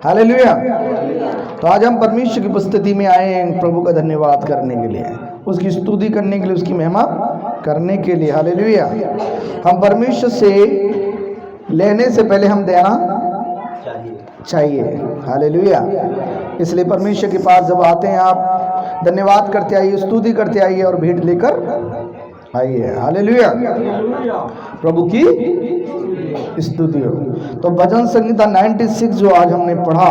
Hallelujah. तो आज हम परमेश्वर की उपस्थिति में आए हैं प्रभु का धन्यवाद करने के लिए, उसकी स्तुति करने के लिए, उसकी महिमा करने के लिए। हालेलुया। हम परमेश्वर से लेने से पहले हम देना चाहिए। हालेलुया। इसलिए परमेश्वर के पास जब आते हैं आप धन्यवाद करते आइए, स्तुति करते आइए और भेंट लेकर आइए। हालेलुया। प्रभु की स्तुति हो। तो भजन संहिता 96 जो आज हमने पढ़ा,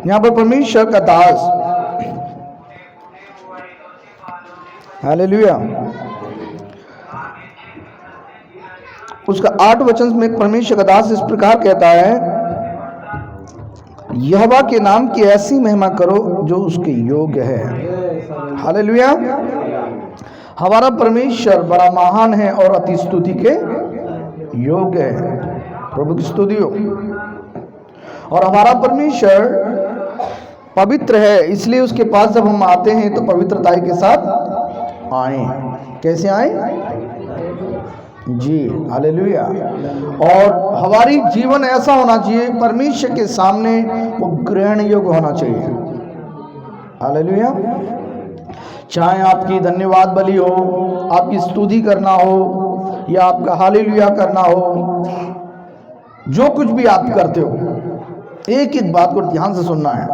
यहाँ पर परमेश्वर का दास, हालेलुया, उसका 8 वचन में परमेश्वर का दास इस प्रकार कहता है, यहोवा के नाम की ऐसी महिमा करो जो उसके योग्य है। हालेलुया। हमारा परमेश्वर बड़ा महान है और अति स्तुति के योग्य है। प्रभु की स्तुति हो। और हमारा परमेश्वर पवित्र है, इसलिए उसके पास जब हम आते हैं तो पवित्रता के साथ आए। कैसे आए जी? हालेलुया। और हमारी जीवन ऐसा होना चाहिए, परमेश्वर के सामने वो ग्रहण योग्य होना चाहिए। हालेलुया। चाहे आपकी धन्यवाद बलि हो, आपकी स्तुति करना हो, या आपका हालेलुया करना हो, जो कुछ भी आप करते हो, एक एक बात को ध्यान से सुनना है।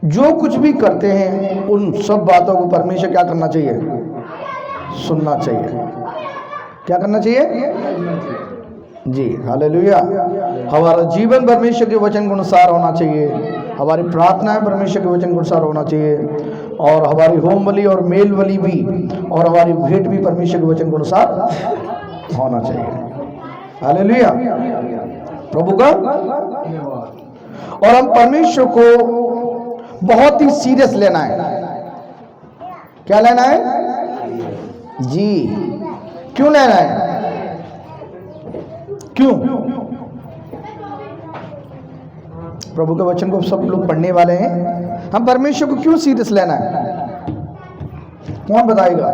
जो कुछ भी करते हैं उन सब बातों को परमेश्वर क्या करना चाहिए? सुनना चाहिए। क्या करना चाहिए जी? हालेलुया। हमारा जीवन परमेश्वर के वचन के अनुसार होना चाहिए, हमारी प्रार्थनाएं परमेश्वर के वचन के अनुसार होना चाहिए, और हमारी होम बलि और मेल बलि भी और हमारी भेंट भी परमेश्वर के वचन के अनुसार होना चाहिए। हालेलुया। प्रभु का। और हम परमेश्वर को बहुत ही सीरियस लेना है। क्या लेना है जी? क्यों लेना है? क्यों? प्रभु के वचन को सब लोग पढ़ने वाले हैं, हम परमेश्वर को क्यों सीरियस लेना है? कौन बताएगा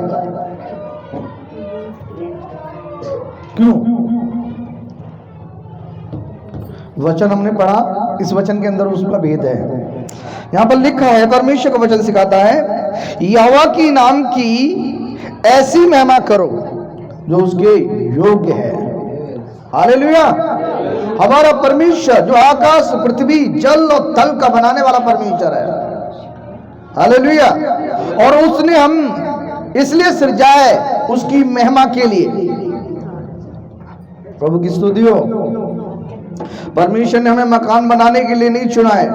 क्यों? वचन हमने पढ़ा, इस वचन के अंदर उसका भेद है। यहां पर लिखा है, परमेश्वर का वचन सिखाता है, यहोवा की नाम की ऐसी महिमा करो जो उसके योग्य है। हालेलुया। हमारा परमेश्वर जो आकाश, पृथ्वी, जल और थल का बनाने वाला परमेश्वर है। हालेलुया। और उसने हम इसलिए सृजा है उसकी महिमा के लिए। प्रभु की स्तुति हो। परमेश्वर ने हमें मकान बनाने के लिए नहीं चुना है।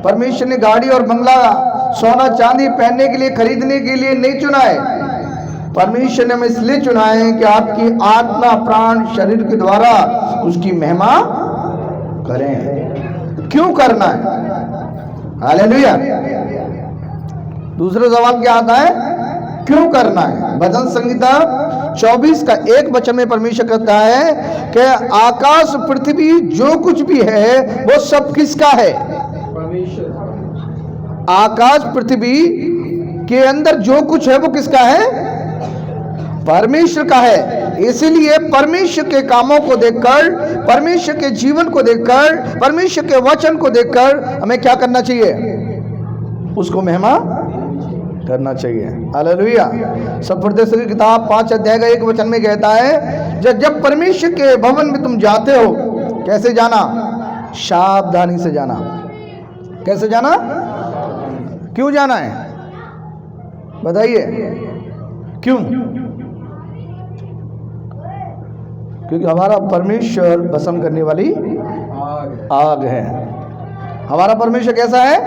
परमेश्वर ने गाड़ी और बंगला, सोना चांदी पहनने के लिए, खरीदने के लिए नहीं चुना है। परमेश्वर ने हमें इसलिए चुना है कि आपकी आत्मा, प्राण, शरीर के द्वारा उसकी महिमा करें। क्यों करना है? हालेलुया। दूसरा सवाल क्या आता है? क्यों करना है? भजन संहिता 24 का 1 वचन में परमेश्वर कहता है कि आकाश, पृथ्वी, जो कुछ भी है वो सब किसका है? परमेश्वर। आकाश, पृथ्वी के अंदर जो कुछ है वो किसका है? परमेश्वर का है। इसीलिए परमेश्वर के कामों को देखकर, परमेश्वर के जीवन को देखकर, परमेश्वर के वचन को देखकर हमें क्या करना चाहिए? उसको महिमा करना चाहिए। हालेलुया। सत्पदेश की किताब 5 अध्याय का 1 वचन में कहता है, जब परमेश्वर के भवन में तुम जाते हो, कैसे जाना? सावधानी से जाना। कैसे जाना? क्यों जाना है? बताइए क्यों? क्योंकि हमारा परमेश्वर भस्म करने वाली आग है। हमारा परमेश्वर कैसा है?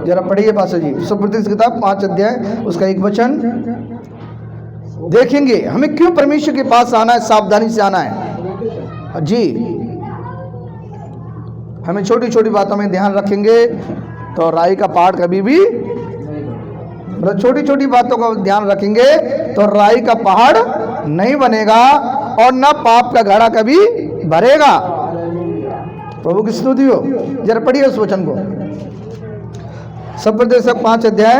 जरा पढ़िए पास जी, सत्पदेश की किताब 5 अध्याय उसका 1 वचन देखेंगे। हमें क्यों परमेश्वर के पास आना है? सावधानी से आना है जी। हमें छोटी छोटी बातों में ध्यान रखेंगे तो राई का पहाड़ कभी भी, मतलब छोटी छोटी बातों का ध्यान रखेंगे तो राई का पहाड़ नहीं बनेगा और ना पाप का घड़ा कभी भरेगा। प्रभु की स्तुति हो। जरा पढ़िए उस वचन को, सत्पदेश 5 अध्याय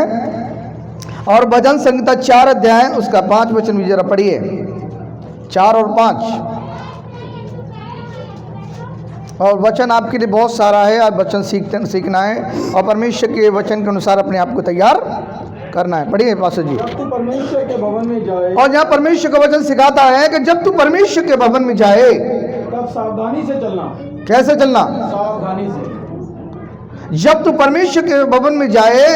और भजन संहिता 4 अध्याय उसका 5 वचन भी जरा पढ़िए। 4 और 5। और वचन आपके लिए बहुत सारा है, आप वचन सीखना है और परमेश्वर के वचन के अनुसार अपने आप को तैयार करना है। पढ़िए पास्टर जी। जब तू परमेश्वर के भवन में जाए, और यहाँ परमेश्वर का वचन सिखाता है कि जब तू परमेश्वर के भवन में जाए तब सावधानी से चलना। कैसे चलना? सावधानी से। जब तू परमेश्वर के भवन में जाए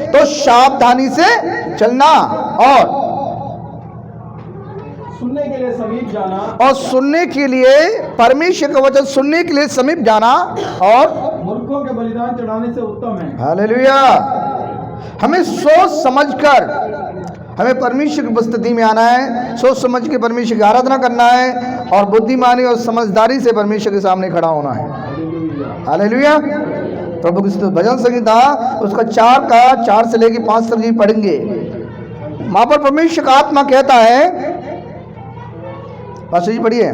तो सावधानी से चलना और सुनने के लिए समीप जाना, और सुनने के लिए परमेश्वर का वचन सुनने के लिए समीप जाना और मूर्खों के बलिदान चढ़ाने से उत्तम है। हालेलुया। हमें सोच समझकर हमें परमेश्वर की उपस्थिति में आना है, सोच समझ के परमेश्वर की आराधना करना है और बुद्धिमानी और समझदारी से परमेश्वर के सामने खड़ा होना है। हालेलुया। प्रभु की स्तुति। भजन संहिता उसका 4 से लेकर 5 तक जी पढ़ेंगे। वहां पर परमेश्वर का आत्मा कहता है, पास्टर जी पढ़िए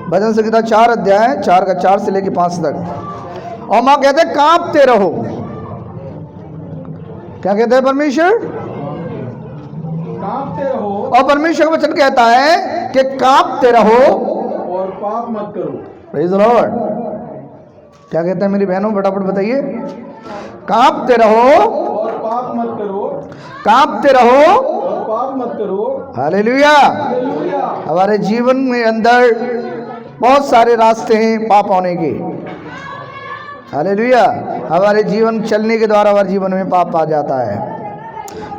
भजन संहिता 4 अध्याय 4 से लेकर 5 तक। और मां कहते हैं कांपते रहो। क्या कहते हैं परमेश्वर? कांपते रहो। और परमेश्वर का वचन कहता है कि कांपते रहो और पाप मत करो। Praise the Lord. क्या कहते हैं मेरी बहनों, फटाफट बताइए। कांपते रहो और पाप मत करो। कांपते रहो और पाप मत करो। हालेलुया। हालेलुया। हमारे जीवन में अंदर बहुत सारे रास्ते हैं पाप होने के। हालेलुया। हमारे जीवन चलने के द्वारा हमारे जीवन में पाप आ जाता है,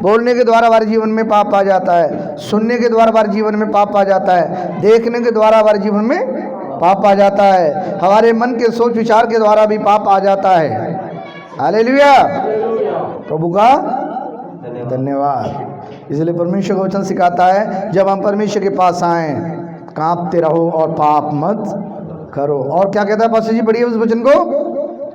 बोलने के द्वारा हमारे जीवन में पाप आ जाता है, सुनने के द्वारा हमारे जीवन में पाप आ जाता है, देखने के द्वारा हमारे जीवन में पाप आ जाता है, हमारे मन के सोच विचार के द्वारा भी पाप आ जाता है। हालेलुया। प्रभु का धन्यवाद। इसलिए परमेश्वर का वचन सिखाता है जब हम परमेश्वर के पास आए कांपते रहो और पाप मत करो। और क्या कहता है पास्टर जी, पढ़िए उस वचन को।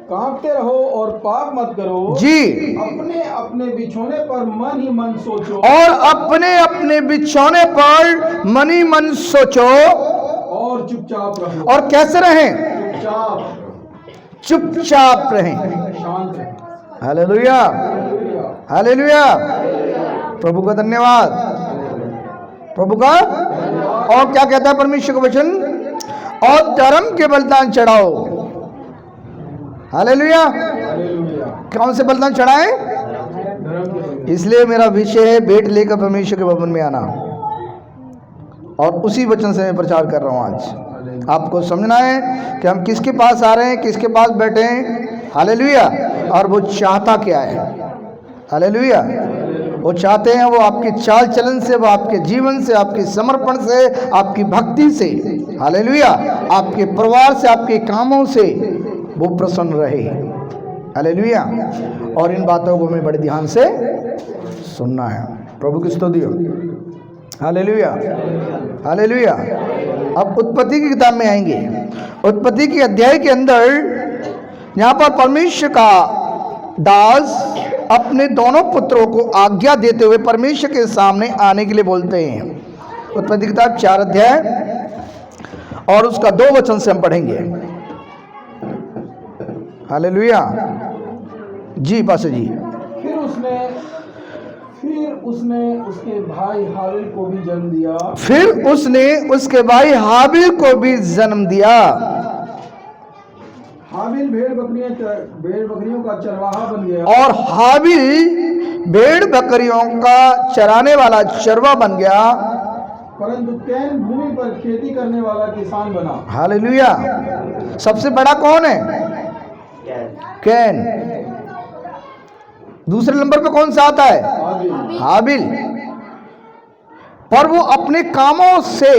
कांपते रहो और पाप मत करो जी। अपने अपने बिछौने पर मन ही मन सोचो। और अपने अपने बिछौने पर मन ही मन सोचो और चुपचाप रहो। और कैसे रहें? चुपचाप, चुपचाप रहें। शांत रहें। हालेलुया। हालेलुया। प्रभु का धन्यवाद। प्रभु का। और क्या कहता है परमेश्वर का वचन? और धर्म के बलिदान चढ़ाओ। हालेलुया। हालेलुया। कौन से बलिदान चढ़ाएं? धर्म के बलिदान। इसलिए मेरा विषय है भेंट लेकर परमेश्वर के भवन में आना, और उसी वचन से मैं प्रचार कर रहा हूं आज। आपको समझना है कि हम किसके पास आ रहे हैं, किसके पास बैठे हैं। हालेलुया। और वो चाहता क्या है? हालेलुया। वो चाहते हैं, वो आपके चाल चलन से, वो आपके जीवन से, आपके समर्पण से, आपकी भक्ति से, हालेलुया, आपके परिवार से, आपके कामों से वो प्रसन्न रहे। हालेलुया। और इन बातों को हमें बड़े ध्यान से सुनना है। प्रभु की स्तुति हो। हालेलुया। हालेलुया। अब उत्पत्ति की किताब में आएंगे। उत्पत्ति के अध्याय के अंदर यहाँ पर परमेश्वर का दास अपने दोनों पुत्रों को आज्ञा देते हुए परमेश्वर के सामने आने के लिए बोलते हैं। उत्पत्ति की किताब 4 अध्याय और उसका 2 वचन से हम पढ़ेंगे। हालेलुया। जी पास्टर जी। फिर उसने उसके भाई हाबिल को भी जन्म दिया। फिर उसने उसके भाई हाबिल को भी जन्म दिया। हाबिल भेड़ बकरियों का चरवाहा बन गया। और हाबिल भेड़ बकरियों का चराने वाला चरवा बन गया, परंतु कैन भूमि पर खेती करने वाला किसान बना। हालेलुया। सबसे बड़ा कौन है? कैन। दूसरे नंबर पे कौन सा आता है? हाबिल। हाबिल। पर वो अपने कामों से,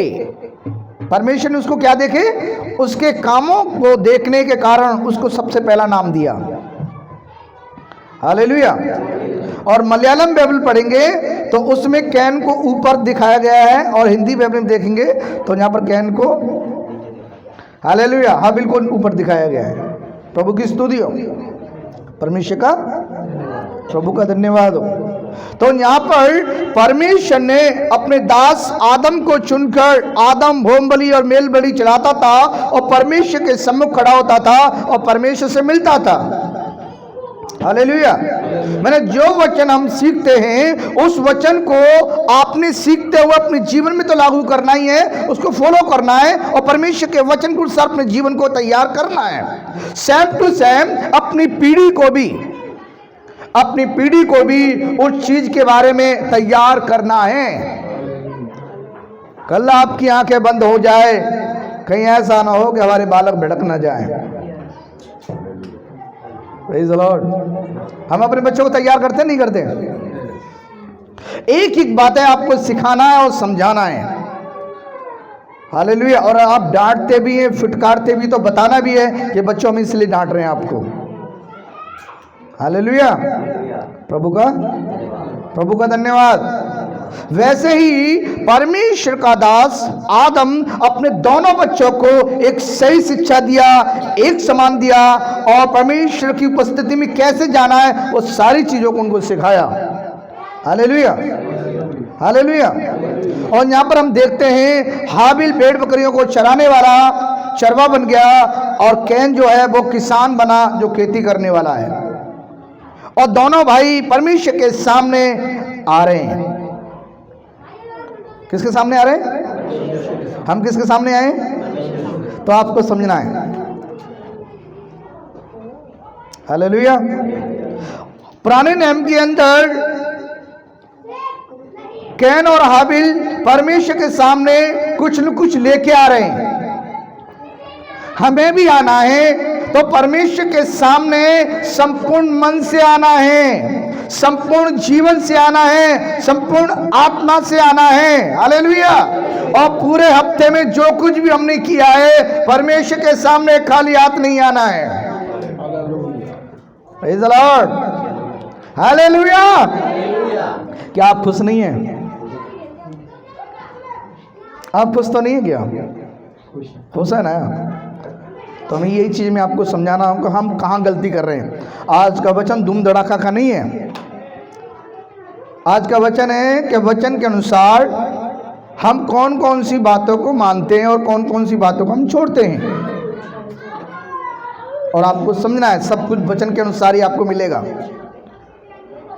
परमेश्वर ने उसको क्या देखे? उसके कामों को देखने के कारण उसको सबसे पहला नाम दिया। हालेलुया। और मलयालम बाइबल पढ़ेंगे तो उसमें कैन को ऊपर दिखाया गया है, और हिंदी बाइबल में देखेंगे तो यहाँ पर कैन को, हालेलुया, हाबिल को ऊपर दिखाया गया है। प्रभु की स्तुति हो। परमेश्वर का, प्रभु का धन्यवाद हो। तो यहाँ पर परमेश्वर ने अपने दास आदम को चुनकर, आदम होम बलि और मेल बलि चढ़ाता था और परमेश्वर के सम्मुख खड़ा होता था और परमेश्वर से मिलता था। हालेलुया। मैंने जो वचन हम सीखते हैं उस वचन को आपने सीखते हुए अपने जीवन में तो लागू करना ही है, उसको फॉलो करना है और परमेश्वर के वचन के अनुसार अपने जीवन को तैयार करना है। सेम टू सेम अपनी पीढ़ी को भी उस चीज के बारे में तैयार करना है। कल आपकी आंखें बंद हो जाए, कहीं ऐसा ना हो कि हमारे बालक भटक ना जाए। Praise the Lord. हम अपने बच्चों को तैयार करते नहीं करते? एक एक बातें आपको सिखाना है और समझाना है। हालेलुया। और आप डांटते भी हैं, फिटकारते भी, तो बताना भी है कि बच्चों हम इसलिए डांट रहे हैं आपको। हालेलुया। प्रभु का धन्यवाद। वैसे ही परमेश्वर का दास आदम अपने दोनों बच्चों को एक सही शिक्षा दिया, एक समान दिया, और परमेश्वर की उपस्थिति में कैसे जाना है वो सारी चीजों को उनको सिखाया। Hallelujah, hallelujah. और यहाँ पर हम देखते हैं हाबिल भेड़ बकरियों को चराने वाला चरवा बन गया, और कैन जो है वो किसान बना जो खेती करने वाला है। और दोनों भाई परमेश्वर के सामने आ रहे हैं। किसके सामने आ रहे हैं? हम किसके सामने आए? तो आपको समझना है। हालेलुया। पुराने नियम के अंदर कैन और हाबिल परमेश्वर के सामने कुछ न कुछ लेके आ रहे हैं। हमें भी आना है तो परमेश्वर के सामने संपूर्ण मन से आना है, संपूर्ण जीवन से आना है, संपूर्ण आत्मा से आना है। हालेलुया। और पूरे हफ्ते में जो कुछ भी हमने किया है परमेश्वर के सामने खाली हाथ नहीं आना है। Praise the Lord. हालेलुया। क्या आप खुश नहीं हैं? आप खुश तो नहीं है क्या? खुश है ना? तो हमें यही चीज़ में आपको समझाना होगा हम कहाँ गलती कर रहे हैं। आज का वचन धूम धड़ाका का नहीं है। आज का वचन है कि वचन के अनुसार हम कौन कौन सी बातों को मानते हैं और कौन कौन सी बातों को हम छोड़ते हैं। और आपको समझना है सब कुछ वचन के अनुसार ही आपको मिलेगा।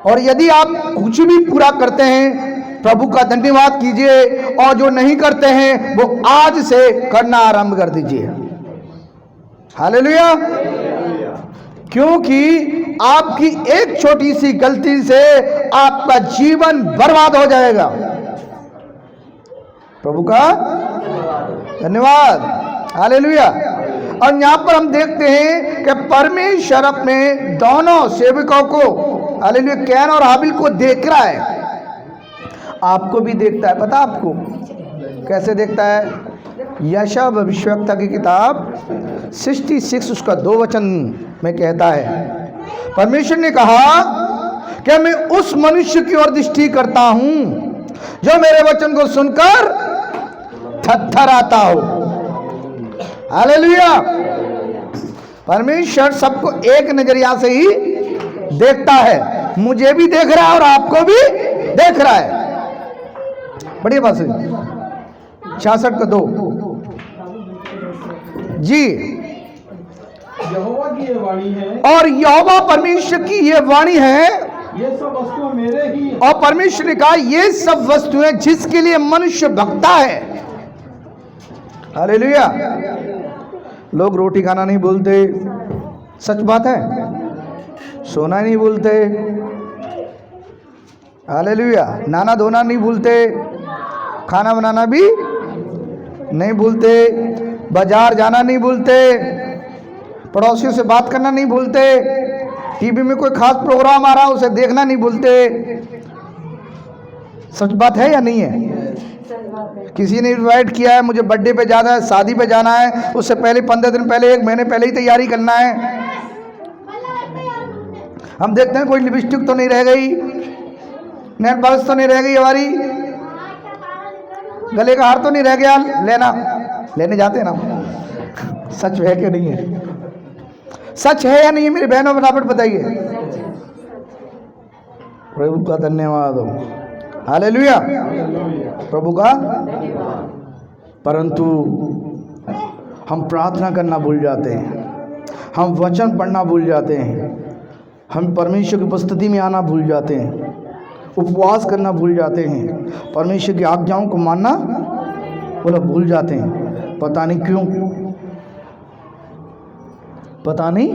और यदि आप कुछ भी पूरा करते हैं प्रभु का धन्यवाद कीजिए, और जो नहीं करते हैं वो आज से करना आरंभ कर दीजिए। हालेलुया। क्योंकि आपकी एक छोटी सी गलती से आपका जीवन बर्बाद हो जाएगा। प्रभु का धन्यवाद। हालेलुया। और यहां पर हम देखते हैं कि परमेश्वर अपने दोनों सेवकों को, हालेलुया, कैन और हाबिल को देख रहा है। आपको भी देखता है। पता आपको कैसे देखता है? यशायाह भविष्यवक्ता की किताब 66 उसका 2 वचन में कहता है, परमेश्वर ने कहा कि मैं उस मनुष्य की ओर दृष्टि करता हूं जो मेरे वचन को सुनकर थरथराता हो। हालेलुया। परमेश्वर सबको एक नजरिया से ही देखता है। मुझे भी देख रहा है और आपको भी देख रहा है। बढ़िया बात है। 66 का 2 जी। यहोवा की ये वाणी है, और यहोवा परमेश्वर की ये वाणी है, ये सब वस्तुएं मेरे ही। और परमेश्वर ने कहा ये सब वस्तुएं जिसके लिए मनुष्य भगता है। हालेलुया। लोग रोटी खाना नहीं भूलते, सच बात है। सोना नहीं भूलते, हालेलुया। नहाना धोना नहीं भूलते, खाना बनाना भी नहीं भूलते, बाजार जाना नहीं भूलते, पड़ोसियों से बात करना नहीं भूलते, टीवी में कोई खास प्रोग्राम आ रहा है उसे देखना नहीं भूलते। सच बात है या नहीं है? किसी ने इनवाइट किया है, मुझे बर्थडे पे जाना है, शादी पे जाना है, उससे पहले 15 दिन पहले, 1 महीने पहले ही तैयारी करना है। हम देखते हैं कोई लिपस्टिक तो नहीं रह गई, नेल पॉलिश तो नहीं रह गई हमारी, गले का हार तो नहीं रह गया, लेने जाते ना। सच है कि नहीं है? सच है या नहीं है मेरी बहनों? फटाफट बताइए। प्रभु का धन्यवाद हो। हालेलुया। प्रभु का। परंतु हम प्रार्थना करना भूल जाते हैं, हम वचन पढ़ना भूल जाते हैं, हम परमेश्वर की उपस्थिति में आना भूल जाते हैं, उपवास करना भूल जाते हैं, परमेश्वर की आज्ञाओं को मानना बोला भूल जाते हैं। पता नहीं क्यों, पता नहीं,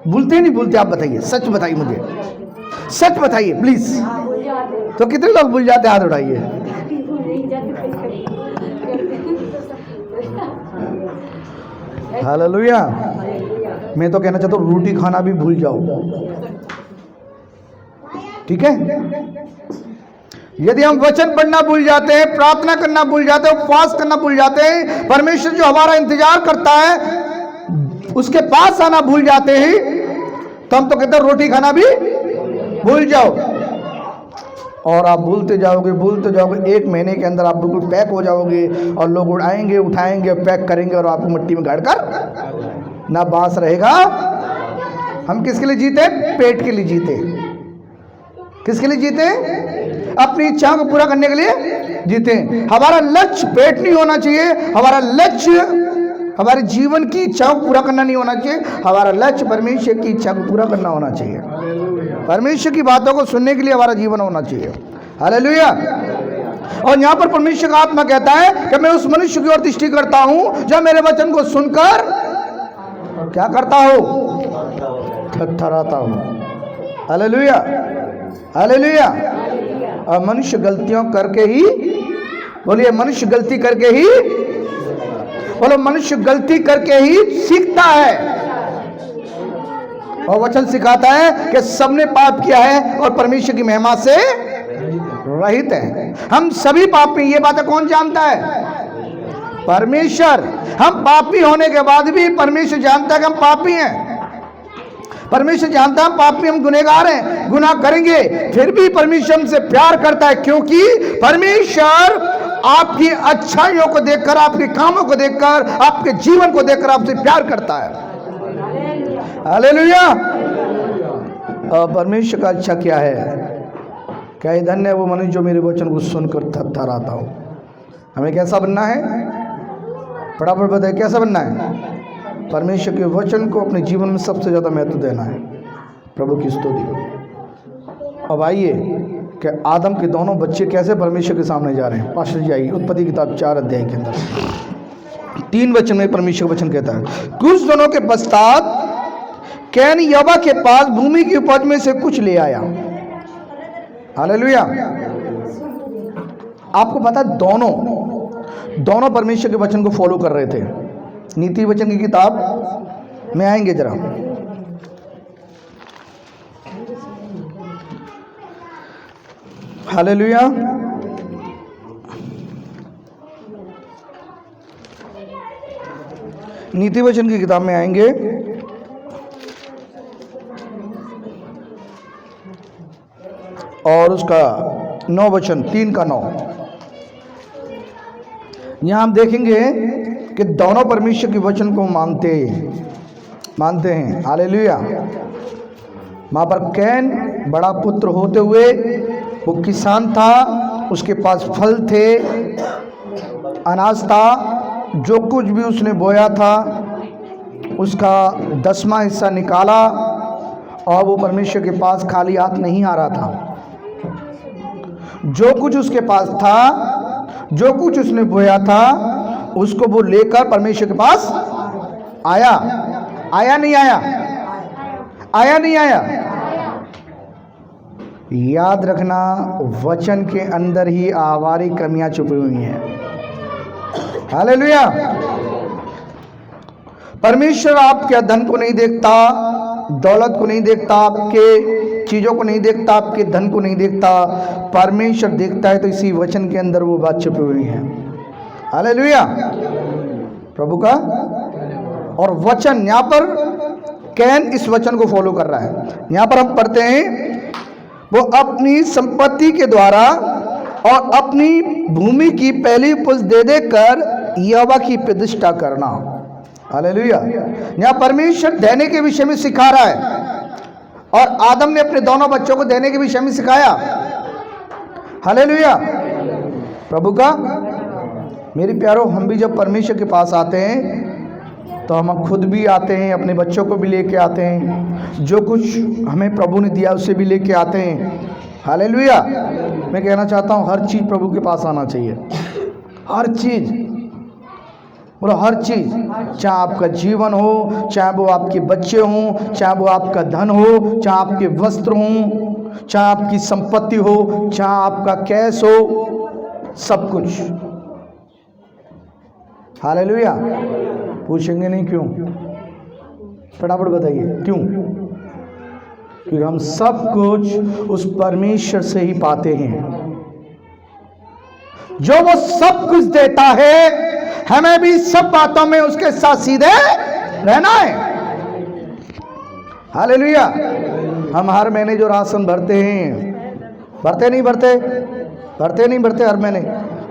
भूलते नहीं भूलते? आप बताइए, सच बताइए, मुझे सच बताइए प्लीज। तो कितने लोग भूल जाते? हाथ उठाइए। हालेलुया। मैं तो कहना चाहता हूँ रोटी खाना भी भूल जाओ, ठीक है? यदि हम वचन पढ़ना भूल जाते हैं, प्रार्थना करना भूल जाते हैं, उपवास करना भूल जाते हैं, परमेश्वर जो हमारा इंतजार करता है उसके पास आना भूल जाते हैं, तो हम तो कहते हैं रोटी खाना भी भूल जाओ। और आप भूलते जाओगे, भूलते जाओगे, 1 महीने के अंदर आप बिल्कुल पैक हो जाओगे और लोग उड़ाएंगे, उठाएंगे, पैक करेंगे और आपको मिट्टी में गाड़ कर ना बांस रहेगा। हम किसके लिए जीते? पेट के लिए जीते। किसके लिए जीते? अपनी इच्छाओं को पूरा करने के लिए जीते। हमारा लक्ष्य पेट नहीं होना चाहिए, हमारा लक्ष्य हमारे जीवन की इच्छाओं को पूरा करना नहीं होना चाहिए, हमारा लक्ष्य परमेश्वर की इच्छा को पूरा करना होना चाहिए। परमेश्वर की बातों को सुनने के लिए हमारा जीवन होना चाहिए। हालेलुया। और यहाँ पर परमेश्वर का आत्मा कहता है कि मैं उस मनुष्य की ओर दृष्टि करता हूँ जो मेरे वचन को सुनकर क्या करता हो? थरथराता हूँ। Hallelujah, hallelujah. और मनुष्य गलतियों करके ही, बोलिए मनुष्य गलती करके ही, बोलो मनुष्य गलती करके ही सीखता है। और वचन सिखाता है कि सबने पाप किया है और परमेश्वर की महिमा से रहित है। हम सभी पापी, ये बातें कौन जानता है? परमेश्वर। हम पापी होने के बाद भी परमेश्वर जानता है कि हम पापी हैं। परमेश्वर जानता है हम पापी, हम गुनहगार हैं, गुनाह करेंगे, फिर भी परमेश्वर हमसे प्यार करता है, क्योंकि परमेश्वर आपकी अच्छाइयों को देखकर, आपके कामों को देखकर, आपके जीवन को देखकर आपसे प्यार करता है। हालेलुया। और परमेश्वर का अच्छा क्या है? क्या ही धन्य है वो मनुष्य जो मेरे वचन को सुनकर थरथराता हो। हमें कैसा बनना है? फटाफट बताइए, कैसा बनना है? परमेश्वर के वचन को अपने जीवन में सबसे ज़्यादा महत्व देना है। प्रभु की स्तुति हो। अब आइए कि आदम के दोनों बच्चे कैसे परमेश्वर के सामने जा रहे हैं। पास्टर जी आइए, उत्पत्ति किताब 4 अध्याय के अंदर 3 वचन में परमेश्वर वचन कहता है, कुछ दिनों के पश्चात कैन यवा के पास भूमि की उपज में से कुछ ले आया। हालेलुया। आपको पता है दोनों परमेश्वर के वचन को फॉलो कर रहे थे। नीति वचन की किताब में आएंगे जरा, हालेलुया। नीति वचन की किताब में आएंगे, और उसका 9 वचन, 3 का 9। यहाँ हम देखेंगे कि दोनों परमेश्वर के वचन को मानते हैं। हालेलुया। वहाँ पर कैन बड़ा पुत्र होते हुए वो किसान था, उसके पास फल थे, अनाज था, जो कुछ भी उसने बोया था उसका 10वां हिस्सा निकाला, और वो परमेश्वर के पास खाली हाथ नहीं आ रहा था। जो कुछ उसके पास था, जो कुछ उसने बोया था, उसको वो लेकर परमेश्वर के पास आया। आया नहीं आया? आया नहीं आया? याद रखना, वचन के अंदर ही आवारी कमियां छुपी हुई हैं। हालेलुया। परमेश्वर आपके धन को नहीं देखता, दौलत को नहीं देखता, आपके चीज़ों को नहीं देखता, आपके धन को नहीं देखता। परमेश्वर देखता है तो इसी वचन के अंदर वो बात छुपी हुई है। हालेलुया। प्रभु का और वचन, यहाँ पर कैन इस वचन को फॉलो कर रहा है। यहाँ पर हम पढ़ते हैं, वो अपनी संपत्ति के द्वारा और अपनी भूमि की पहली उपज दे देकर यहोवा की प्रतिष्ठा करना। हालेलुया। यहाँ परमेश्वर देने के विषय में सिखा रहा है, और आदम ने अपने दोनों बच्चों को देने के विषय में सिखाया। हालेलुया। प्रभु का मेरे प्यारो, हम भी जब परमेश्वर के पास आते हैं तो हम खुद भी आते हैं, अपने बच्चों को भी लेके आते हैं, जो कुछ हमें प्रभु ने दिया उसे भी लेके आते हैं। हालेलुया। मैं कहना चाहता हूँ हर चीज़ प्रभु के पास आना चाहिए, हर चीज़, बोलो हर चीज़, चाहे आपका जीवन हो, चाहे वो आपके बच्चे हों, चाहे वो आपका धन हो, चाहे आपके वस्त्र हों, चाहे आपकी संपत्ति हो, चाहे आपका कैश हो, सब कुछ। हालेलुया। पूछेंगे नहीं क्यों? फटाफट बताइए क्यों? क्योंकि हम सब कुछ उस परमेश्वर से ही पाते हैं। जो वो सब कुछ देता है, हमें भी सब बातों में उसके साथ सीधे रहना है। हालेलुया। हम हर महीने जो राशन भरते हैं, भरते नहीं भरते हर महीने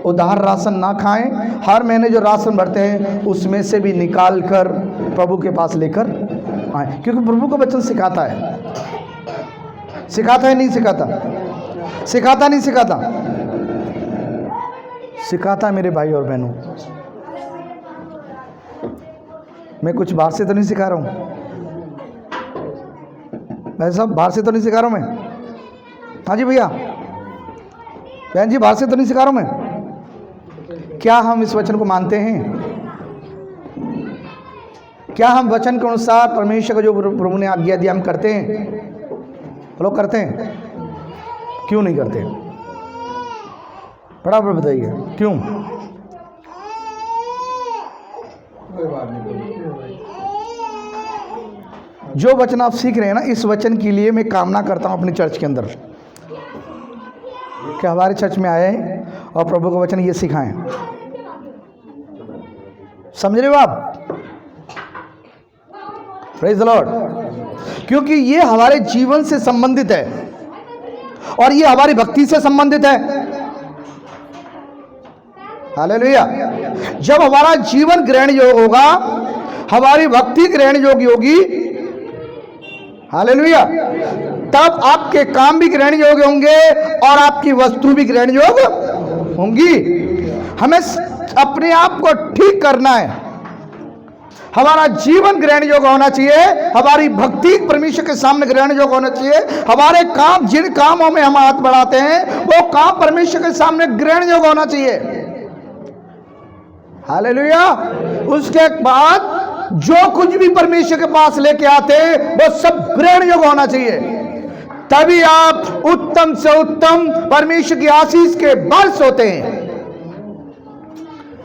उधार राशन ना खाएं। हर महीने जो राशन भरते हैं उसमें से भी निकाल कर प्रभु के पास लेकर आए, क्योंकि प्रभु का वचन सिखाता है। सिखाता है नहीं सिखाता? सिखाता नहीं सिखाता? सिखाता है मेरे भाई और बहनों। मैं कुछ बाहर से तो नहीं सिखा रहा हूँ भाई साहब, बाहर से तो नहीं सिखा रहा हूँ मैं। हाँ जी भैया, बहन जी, बाहर से तो नहीं सिखा रहा हूँ मैं। क्या हम इस वचन को मानते हैं? क्या हम वचन के अनुसार परमेश्वर का जो प्रभु ने आज्ञा दिया हम करते हैं? लोग करते हैं? क्यों नहीं करते? बराबर बताइए क्यों? जो वचन आप सीख रहे हैं ना, इस वचन के लिए मैं कामना करता हूं अपनी चर्च के अंदर कि हमारे चर्च में आए और प्रभु का वचन ये सिखाएं। समझ रहे हो आप? Praise the Lord. क्योंकि ये हमारे जीवन से संबंधित है और ये हमारी भक्ति से संबंधित है। हालेलुया। जब हमारा जीवन ग्रहण योग्य होगा, हमारी भक्ति ग्रहण योग्य होगी, हालेलुया, तब आपके काम भी ग्रहण योग्य होंगे और आपकी वस्तु भी ग्रहण योग्य होंगी। हमें अपने आप को ठीक करना है। हमारा जीवन ग्रहण योग्य होना चाहिए, हमारी भक्ति परमेश्वर के सामने ग्रहण योग्य होना चाहिए। हमारे काम, जिन कामों में हम हाथ बढ़ाते हैं, वो काम परमेश्वर के सामने ग्रहण योग्य होना चाहिए। हालेलुया। उसके बाद जो कुछ भी परमेश्वर के पास लेके आते हैं वो सब ग्रहण योग्य होना चाहिए। तभी आप उत्तम से उत्तम परमेश्वर की आशीष के वारिस होते हैं।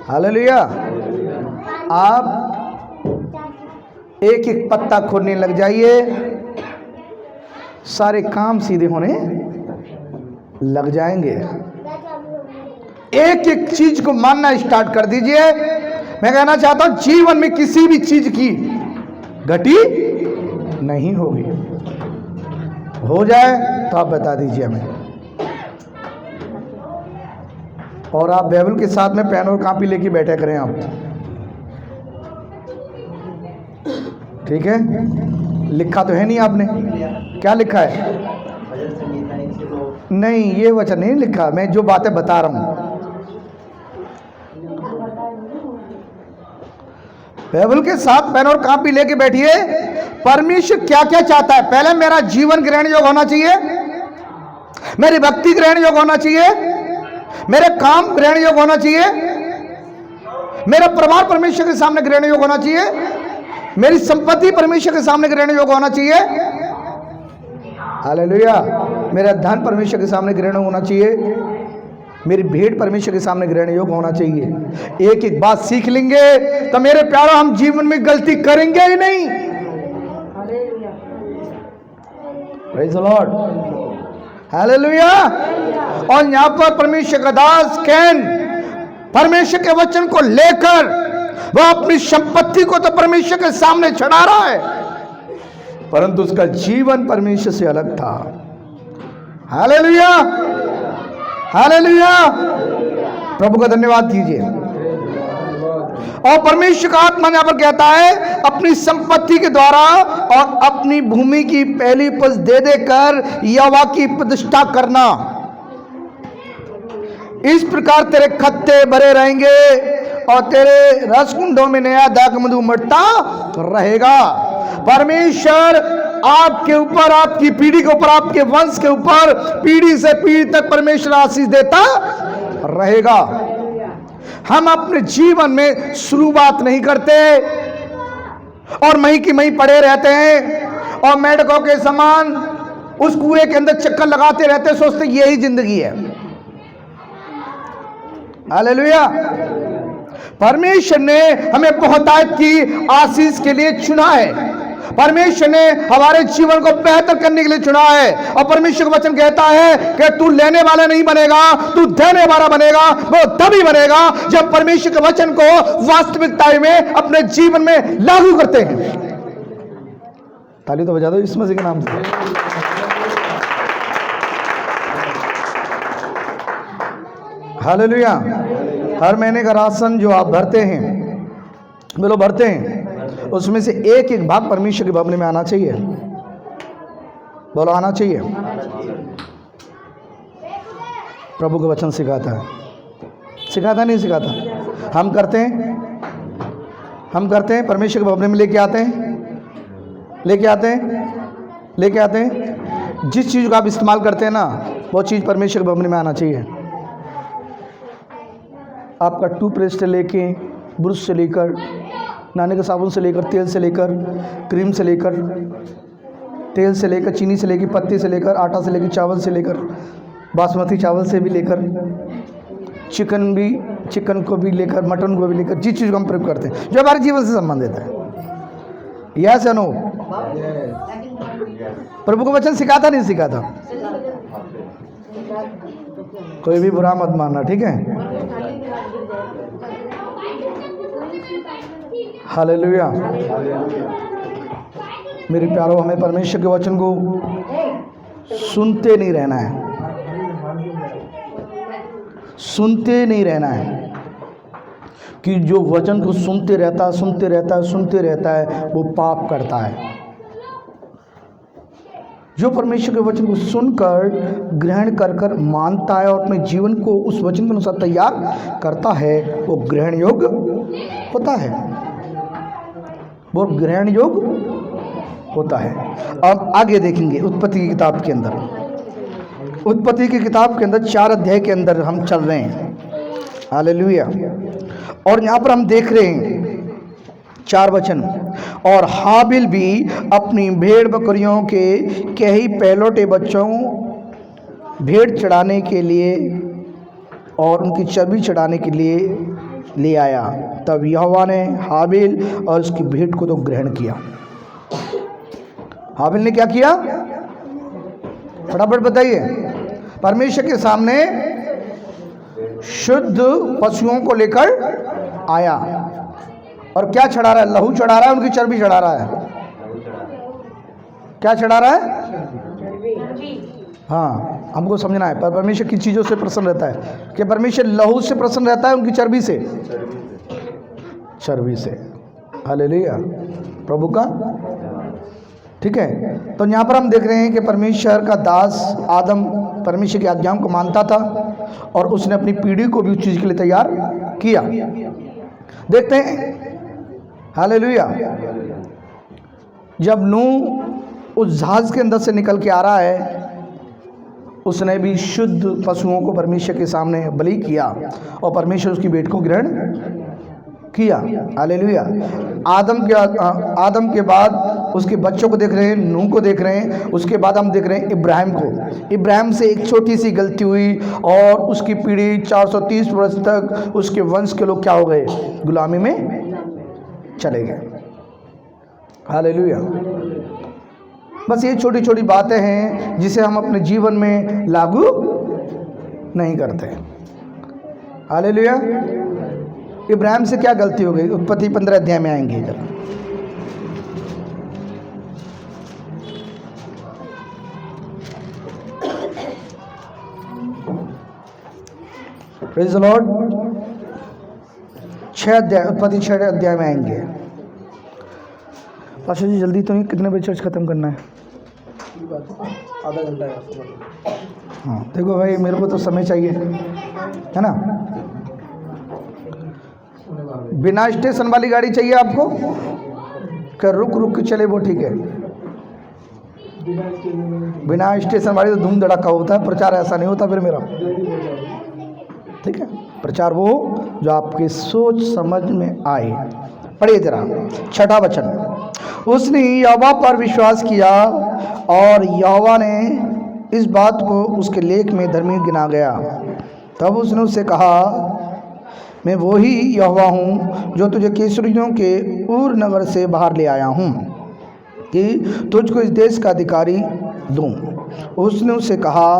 हालेलुया। आप एक एक पत्ता खोदने लग जाइए, सारे काम सीधे होने लग जाएंगे। एक एक चीज को मानना स्टार्ट कर दीजिए। मैं कहना चाहता हूं जीवन में किसी भी चीज की घटी नहीं होगी। हो जाए तो आप बता दीजिए हमें। और आप बाइबल के साथ में पेन और कॉपी लेके बैठे करें आप, ठीक है? लिखा तो है नहीं आपने? क्या लिखा है? नहीं, ये वचन नहीं लिखा, मैं जो बातें बता रहा हूं। बाइबल के साथ पेन और कॉपी लेके बैठिए। परमेश्वर क्या क्या चाहता है? पहले मेरा जीवन ग्रहण योग्य होना चाहिए, मेरी भक्ति ग्रहण योग्य होना चाहिए, मेरे काम ग्रहण योग्य होना चाहिए, मेरा परिवार परमेश्वर के सामने ग्रहण योग्य होना चाहिए, मेरी संपत्ति परमेश्वर के सामने ग्रहण योग्य होना चाहिए। हालेलुया। मेरा धन परमेश्वर के सामने ग्रहण होना चाहिए, मेरी भेंट परमेश्वर के सामने ग्रहण योग्य होना चाहिए। एक एक बात सीख लेंगे तो मेरे प्यारों, हम जीवन में गलती करेंगे ही नहीं। Praise the Lord. हालेलुया। और यहां पर परमेश्वर का दास कैन परमेश्वर के वचन को लेकर वह अपनी संपत्ति को तो परमेश्वर के सामने चढ़ा रहा है, परंतु उसका जीवन परमेश्वर से अलग था। हालेलुया। हालेलुया। प्रभु का धन्यवाद कीजिए। और परमेश्वर का आत्मा यहां पर कहता है अपनी संपत्ति के द्वारा और अपनी भूमि की पहली उपज दे देकर यहोवा की प्रतिष्ठा करना। इस प्रकार तेरे खत्ते भरे रहेंगे और तेरे रसकुंडों में नया दाख मधु उमड़ता रहेगा। परमेश्वर आपके ऊपर, आपकी पीढ़ी के ऊपर, आपके वंश के ऊपर पीढ़ी से पीढ़ी तक परमेश्वर आशीष देता रहेगा। हम अपने जीवन में शुरुआत नहीं करते और मही की मही पड़े रहते हैं और मेढकों के समान उस कुएं के अंदर चक्कर लगाते रहते, सोचते यही जिंदगी है। हालेलुया। परमेश्वर ने हमें बहुतायत की आशीष के लिए चुना है। परमेश्वर ने हमारे जीवन को बेहतर करने के लिए चुना है। और परमेश्वर का वचन कहता है कि तू लेने वाला नहीं बनेगा, तू देने वाला बनेगा। वो तभी बनेगा जब परमेश्वर के वचन को वास्तविकता में अपने जीवन में लागू करते हैं। ताली तो बजा दो यीशु मसीह के नाम से। हालेलुया। हर महीने का राशन जो आप भरते हैं, बोलो भरते हैं, उसमें से एक एक भाग परमेश्वर के भवन में आना चाहिए। बोलो आना चाहिए। प्रभु का वचन सिखाता है, सिखाता नहीं सिखाता? हम करते हैं, परमेश्वर के भवन में लेके आते हैं। जिस चीज़ को आप इस्तेमाल करते हैं ना, वो चीज़ परमेश्वर के भवन में आना चाहिए। आपका टूथपेस्ट से लेके, ब्रश से लेकर, नहाने के साबुन से लेकर, तेल से लेकर, क्रीम से लेकर, तेल से लेकर, चीनी से लेकर, पत्ती से लेकर, आटा से लेकर, चावल से लेकर, बासमती चावल से भी लेकर, चिकन को भी लेकर, मटन को भी लेकर, जिस चीज़ को हम प्रयोग करते हैं जो हमारे जीवन से संबंधित है। यस या नो? प्रभु का वचन सिखाता नहीं सिखाता? कोई भी बुरा मत मानना, ठीक है? हालेलुया। मेरे प्यारों, हमें परमेश्वर के वचन को सुनते नहीं रहना है, कि जो वचन को सुनते रहता है वो पाप करता है। जो परमेश्वर के वचन को सुनकर ग्रहण कर मानता है और अपने जीवन को उस वचन के अनुसार तैयार करता है, वो ग्रहण योग्य होता है। अब आगे देखेंगे उत्पत्ति की किताब के अंदर 4 अध्याय के अंदर हम चल रहे हैं। हालेलुया। और यहाँ पर हम देख रहे हैं 4 वचन। और हाबिल भी अपनी भेड़ बकरियों के कई पहलौठे बच्चों भेड़ चढ़ाने के लिए और उनकी चर्बी चढ़ाने के लिए ले आया। तब यहोवा ने हाबिल और उसकी भेंट को तो ग्रहण किया। हाबिल ने क्या किया? फटाफट बताइए। परमेश्वर के सामने शुद्ध पशुओं को लेकर आया और क्या चढ़ा रहा है? लहू चढ़ा रहा है, उनकी चर्बी चढ़ा रहा है। क्या चढ़ा रहा है? हाँ, हमको समझना है। पर परमेश्वर किन चीज़ों से प्रसन्न रहता है? कि परमेश्वर लहू से प्रसन्न रहता है, उनकी चर्बी से। हालेलुया, प्रभु का, ठीक है। तो यहाँ पर हम देख रहे हैं कि परमेश्वर का दास आदम परमेश्वर की आज्ञाओं को मानता था और उसने अपनी पीढ़ी को भी उस चीज़ के लिए तैयार किया। देखते हैं, हालेलुया। जब नूह उस जहाज के अंदर से निकल के आ रहा है, उसने भी शुद्ध पशुओं को परमेश्वर के सामने बलि किया और परमेश्वर उसकी भेंट को ग्रहण किया। हालेलुया। आदम के बाद उसके बच्चों को देख रहे हैं, नूह को देख रहे हैं। उसके बाद हम देख रहे हैं इब्राहिम को। इब्राहिम से एक छोटी सी गलती हुई और उसकी पीढ़ी 430 वर्ष तक उसके वंश के लोग क्या हो गए? गुलामी में चले गए। हालेलुया। बस ये छोटी छोटी बातें हैं जिसे हम अपने जीवन में लागू नहीं करते। हालेलुया। इब्राहिम से क्या गलती हो गई? उत्पत्ति 15 अध्याय में आएंगे जरा। Praise the Lord. 6 अध्याय, उत्पत्ति 6 अध्याय में आएंगे। पाशा जी जल्दी तो नहीं, कितने बजे चर्च खत्म करना है? आधा घंटा है। हाँ देखो भाई, मेरे को तो समय चाहिए, है ना? बिना स्टेशन वाली गाड़ी चाहिए आपको, क्या रुक रुक के चले वो ठीक है? बिना स्टेशन वाली तो धूम धड़ाका होता है, प्रचार ऐसा नहीं होता फिर मेरा, ठीक है? प्रचार वो जो आपके सोच समझ में आए। पढ़िए जरा 6वां वचन, उसने यहोवा पर विश्वास किया और यहोवा ने इस बात को उसके लेख में धर्मी गिना गया। तब उसने उससे कहा, मैं वही यहोवा हूँ जो तुझे केसरियों के ऊर नगर से बाहर ले आया हूँ कि तुझको इस देश का अधिकारी दूँ। उसने उससे कहा,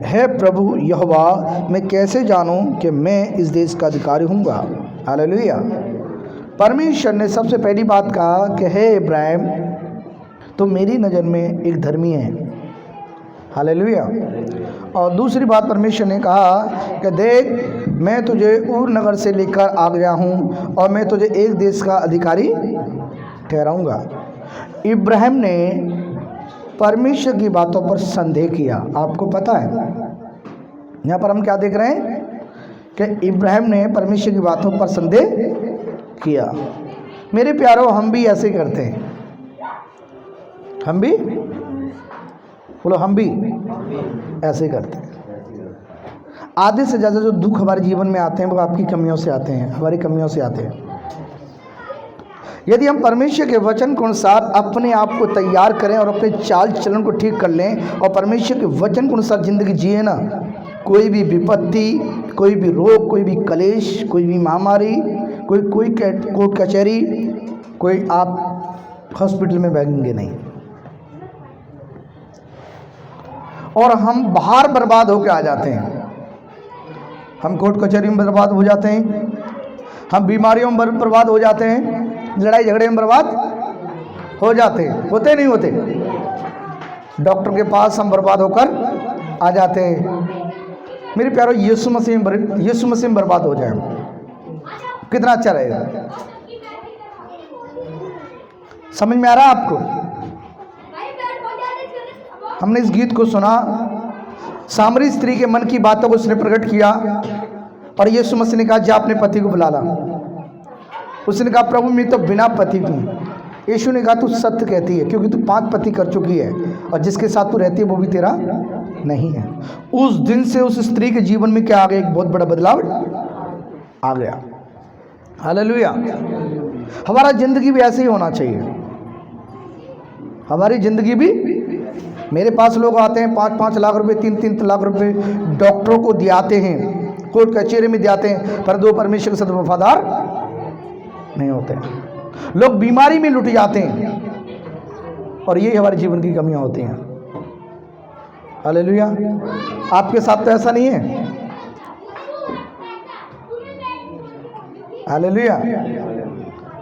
है प्रभु यहोवा, मैं कैसे जानूँ कि मैं इस देश का अधिकारी हूँगा? हालेलुया। परमेश्वर ने सबसे पहली बात कहा कि हे इब्राहिम, तो मेरी नज़र में एक धर्मी है। हालेलुया। और दूसरी बात परमेश्वर ने कहा कि देख, मैं तुझे ऊर नगर से लेकर आ गया हूँ और मैं तुझे एक देश का अधिकारी ठहराऊंगा। इब्राहिम ने परमेश्वर की बातों पर संदेह किया। आपको पता है यहाँ पर हम क्या देख रहे हैं कि इब्राहिम ने परमेश्वर की बातों पर संदेह किया। मेरे प्यारों, हम भी ऐसे करते हैं, हम भी बोलो, हम भी ऐसे करते हैं। आधे से ज़्यादा जो दुख हमारे जीवन में आते हैं वो आपकी कमियों से आते हैं, हमारी कमियों से आते हैं। यदि हम परमेश्वर के वचन के अनुसार अपने आप को तैयार करें और अपने चाल चलन को ठीक कर लें और परमेश्वर के वचन के अनुसार ज़िंदगी जिए ना, कोई भी विपत्ति, कोई भी रोग, कोई भी कलेश, कोई भी महामारी, कोई कोर्ट कचहरी, कोई आप हॉस्पिटल में बैठेंगे नहीं। और हम बाहर बर्बाद होकर आ जाते हैं, हम कोर्ट कचहरी में बर्बाद हो जाते हैं, हम बीमारियों में बर्बाद हो जाते हैं, लड़ाई झगड़े में बर्बाद हो जाते हैं। होते नहीं होते? डॉक्टर के पास हम बर्बाद होकर आ जाते हैं। मेरे प्यारो, यीशु मसीह में बर्बाद हो जाए कितना अच्छा रहेगा। समझ में आ रहा है आपको? हमने इस गीत को सुना, सामरी स्त्री के मन की बातों को उसने प्रकट किया और यीशु मसीह ने कहा, जा अपने पति को बुला ला। उसने कहा, प्रभु मैं तो बिना पति की। यीशु ने कहा, तू सत्य कहती है, क्योंकि तू 5 पति कर चुकी है और जिसके साथ तू रहती है वो भी तेरा नहीं है। उस दिन से उस स्त्री के जीवन में क्या आ गया? एक बहुत बड़ा बदलाव आ गया। हालेलुया। हमारा जिंदगी भी ऐसे ही होना चाहिए। हमारी जिंदगी भी, मेरे पास लोग आते हैं 5-5 लाख रुपए, 3-3 लाख रुपए डॉक्टरों को दियाते हैं, कोर्ट कचहरी में दियाते हैं, पर दो परमेश्वर के साथ वफादार नहीं होते। लोग बीमारी में लुट जाते हैं और ये हमारे जीवन की कमियां होती हैं। हालेलुया। आपके साथ तो ऐसा नहीं है? हालेलुया।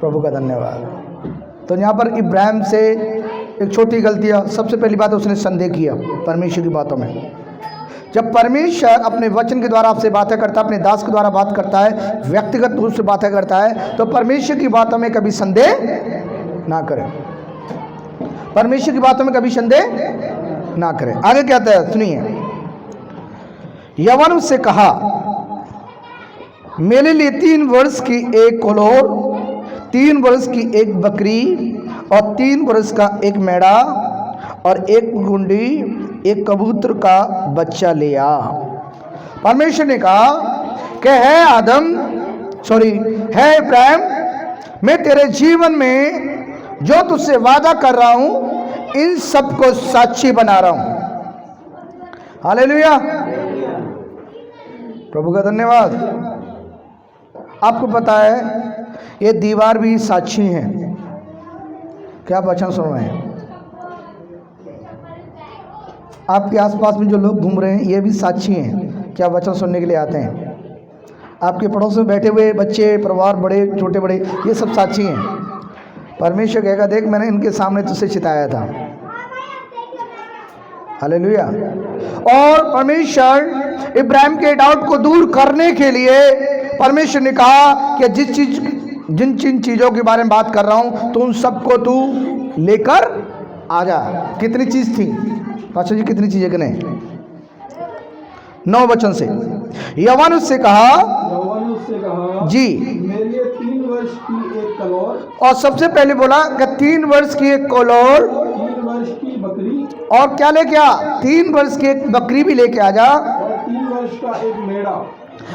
प्रभु का धन्यवाद। तो यहाँ पर इब्राहिम से एक छोटी गलती है। सबसे पहली बात, उसने संदेह किया परमेश्वर की बातों में। जब परमेश्वर अपने वचन के द्वारा आपसे बातें करता है, अपने दास के द्वारा बात करता है, व्यक्तिगत रूप से बातें करता है, तो परमेश्वर की बातों में कभी संदेह ना करें। परमेश्वर की बातों में कभी संदेह ना करें। आगे क्या कहता है, सुनिए। यवन उससे कहा, मेरे लिए 3 वर्ष की एक कोलोर, 3 वर्ष की एक बकरी और 3 वर्ष का एक मेढ़ा और एक गुंडी, एक कबूतर का बच्चा ले आ। परमेश्वर ने कहा कि है इब्राहिम, मैं तेरे जीवन में जो तुझसे वादा कर रहा हूं, इन सब को साक्षी बना रहा हूं। हालेलुया। प्रभु का धन्यवाद। आपको पता है ये दीवार भी साक्षी है। क्या वचन सुन रहे हैं? आपके आसपास में जो लोग घूम रहे हैं ये भी साक्षी हैं, क्या वचन सुनने के लिए आते हैं। आपके पड़ोस में बैठे हुए बच्चे, परिवार, बड़े छोटे बड़े, ये सब साक्षी हैं। परमेश्वर कहेगा, देख मैंने इनके सामने तुझसे चिताया था। हालेलुया। और परमेश्वर इब्राहिम के डाउट को दूर करने के लिए परमेश्वर ने कहा कि जिन चीज़ों के बारे में बात कर रहा हूं, तो उन सबको तू लेकर आ जा। कितनी चीज़ थी पास्टर जी? कितनी चीज़ें करें? 9 वचन से। यवन उससे कहा, कहा, जी, मेरे लिए 3 वर्ष की एक कलौर, और सबसे पहले बोला कि 3 वर्ष की एक कौलोर 3 वर्ष की बकरी और क्या लेके आ, 3 वर्ष की एक बकरी भी लेके आ जा, और 3 वर्ष का एक मेढ़ा।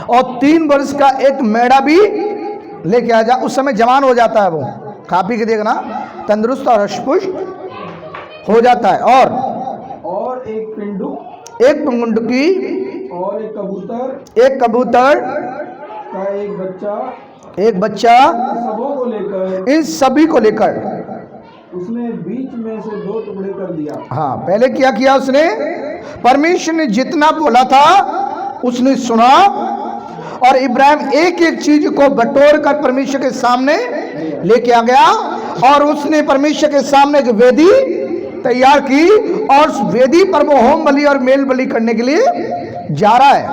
और 3 वर्ष का एक मेढ़ा भी लेके आ जा। उस समय जवान हो जाता है, वो खा पी के देखना तंदुरुस्त और हष्ट हो जाता है। और एक पिंडुक, एक पंगुंडकी, और एक कबूतर एक कबूतर का एक बच्चा, सबों को लेकर इन सभी को लेकर उसने बीच में से 2 टुकड़े कर दिया। हाँ, पहले क्या किया उसने, परमेश्वर ने जितना बोला था उसने सुना, और इब्राहिम एक एक चीज को बटोर कर परमेश्वर के सामने लेके आ गया, और उसने परमेश्वर के सामने एक वेदी तैयार की, और उस वेदी पर वो होम बलि और मेल बलि करने के लिए जा रहा है।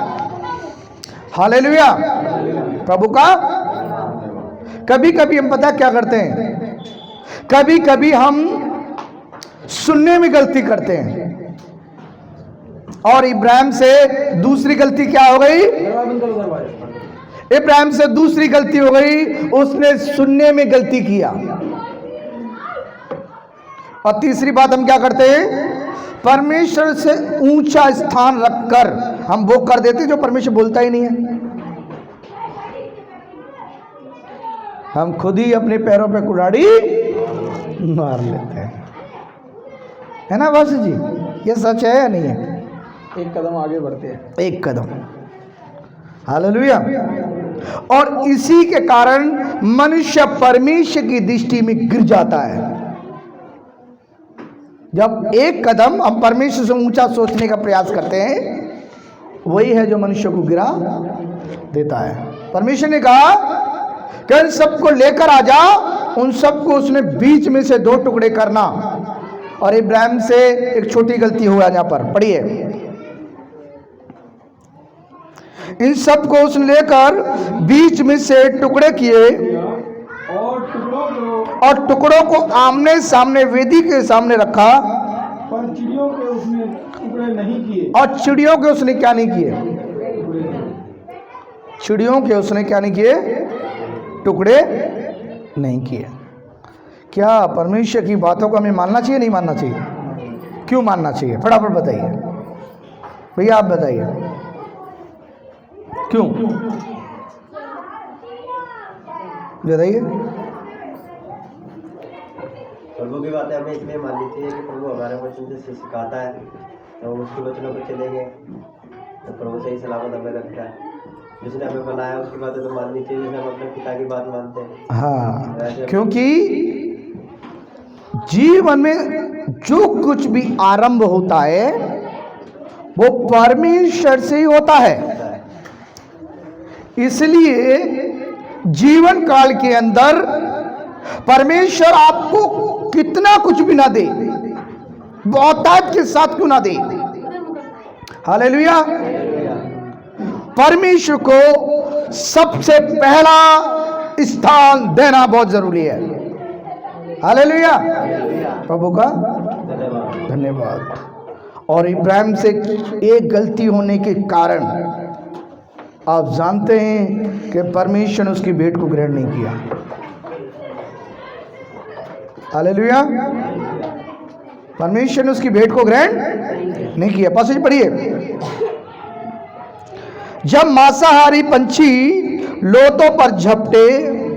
हालेलुया, प्रभु का। कभी कभी हम पता क्या करते हैं, कभी कभी हम सुनने में गलती करते हैं, और इब्राहिम से दूसरी गलती क्या हो गई, इब्राहिम से दूसरी गलती हो गई, उसने सुनने में गलती किया। और तीसरी बात हम क्या करते हैं, परमेश्वर से ऊंचा स्थान रखकर हम वो कर देते जो परमेश्वर बोलता ही नहीं है। हम खुद ही अपने पैरों पे कुल्हाड़ी मार लेते हैं, है ना वासु जी, ये सच है या नहीं है? एक कदम आगे बढ़ते हैं। एक कदम, हालेलुया। और इसी के कारण मनुष्य परमेश्वर की दृष्टि में गिर जाता है। जब एक कदम हम परमेश्वर से ऊंचा सोचने का प्रयास करते हैं, वही है जो मनुष्य को गिरा देता है। परमेश्वर ने कहा कि इन सबको लेकर आ जा, उन सबको उसने बीच में से 2 टुकड़े करना, और इब्राहिम से एक छोटी गलती हुआ यहाँ पर पढ़िए, इन सबको उसने लेकर बीच में से टुकड़े किए, और टुकड़ों को आमने सामने वेदी के सामने रखा, पर चिड़ियों के उसने टुकड़े नहीं किए। और चिड़ियों के उसने क्या नहीं किए, चिड़ियों के उसने क्या नहीं किए, टुकड़े नहीं किए। क्या परमेश्वर की बातों को हमें मानना चाहिए, नहीं मानना चाहिए? क्यों मानना चाहिए, फटाफट बताइए भैया, आप बताइए क्यों, बताइए। प्रभु की बातें हमें इसलिए माननी चाहिए कि प्रभु हमारे वचन से सिखाता है, तो हम उसके वचनों पर चलेंगे तो प्रभु सही सलामत हमें रखता है। जिसने हमें बनाया उसकी बातें तो माननी चाहिए, जैसे हम अपने पिता की बात मानते हैं। हाँ, क्योंकि जीवन में जो कुछ भी आरंभ होता है वो परमेश्वर से ही होता है। इसलिए जीवन काल के अंदर परमेश्वर आपको कितना कुछ भी ना दे, बहुतायत के साथ क्यों ना दे, हालेलुया, परमेश्वर को सबसे पहला स्थान देना बहुत जरूरी है। हालेलुया, प्रभु का धन्यवाद। और इब्राहिम से एक गलती होने के कारण आप जानते हैं कि परमेश्वर ने उसकी भेंट को ग्रहण नहीं किया। हालेलुया, परमेश्वर ने उसकी भेंट को ग्रहण नहीं किया। पासेज पढ़िए, जब मांसाहारी पंछी लोथों पर झपटे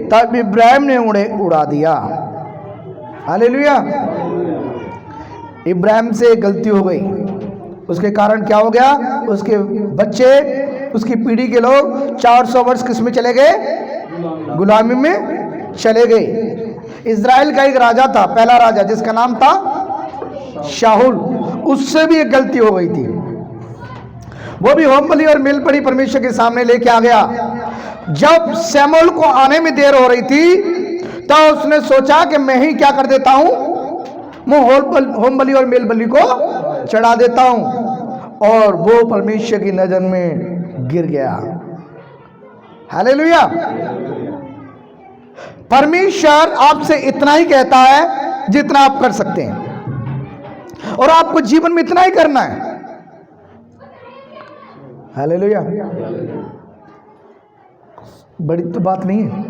तब इब्राहिम ने उन्हें उड़ा दिया। हालेलुया, इब्राहिम से एक गलती हो गई, उसके कारण क्या हो गया, उसके बच्चे, उसकी पीढ़ी के लोग 400 वर्ष किस में चले गए, गुलामी में चले गए। इज़राइल का एक राजा था, पहला राजा, जिसका नाम था शाहुल, उससे भी एक गलती हो गई थी। वो भी होम बलि और मेल बलि परमेश्वर के सामने लेके आ गया। जब शमूएल को आने में देर हो रही थी तो उसने सोचा कि मैं ही क्या कर देता हूं, मैं होम बलि और मेल बलि को चढ़ा देता हूं, और वो परमेश्वर की नजर में गिर गया। हालेलुया, परमेश्वर आपसे इतना ही कहता है जितना आप कर सकते हैं, और आपको जीवन में इतना ही करना है। हालेलुया, बड़ी तो बात नहीं है।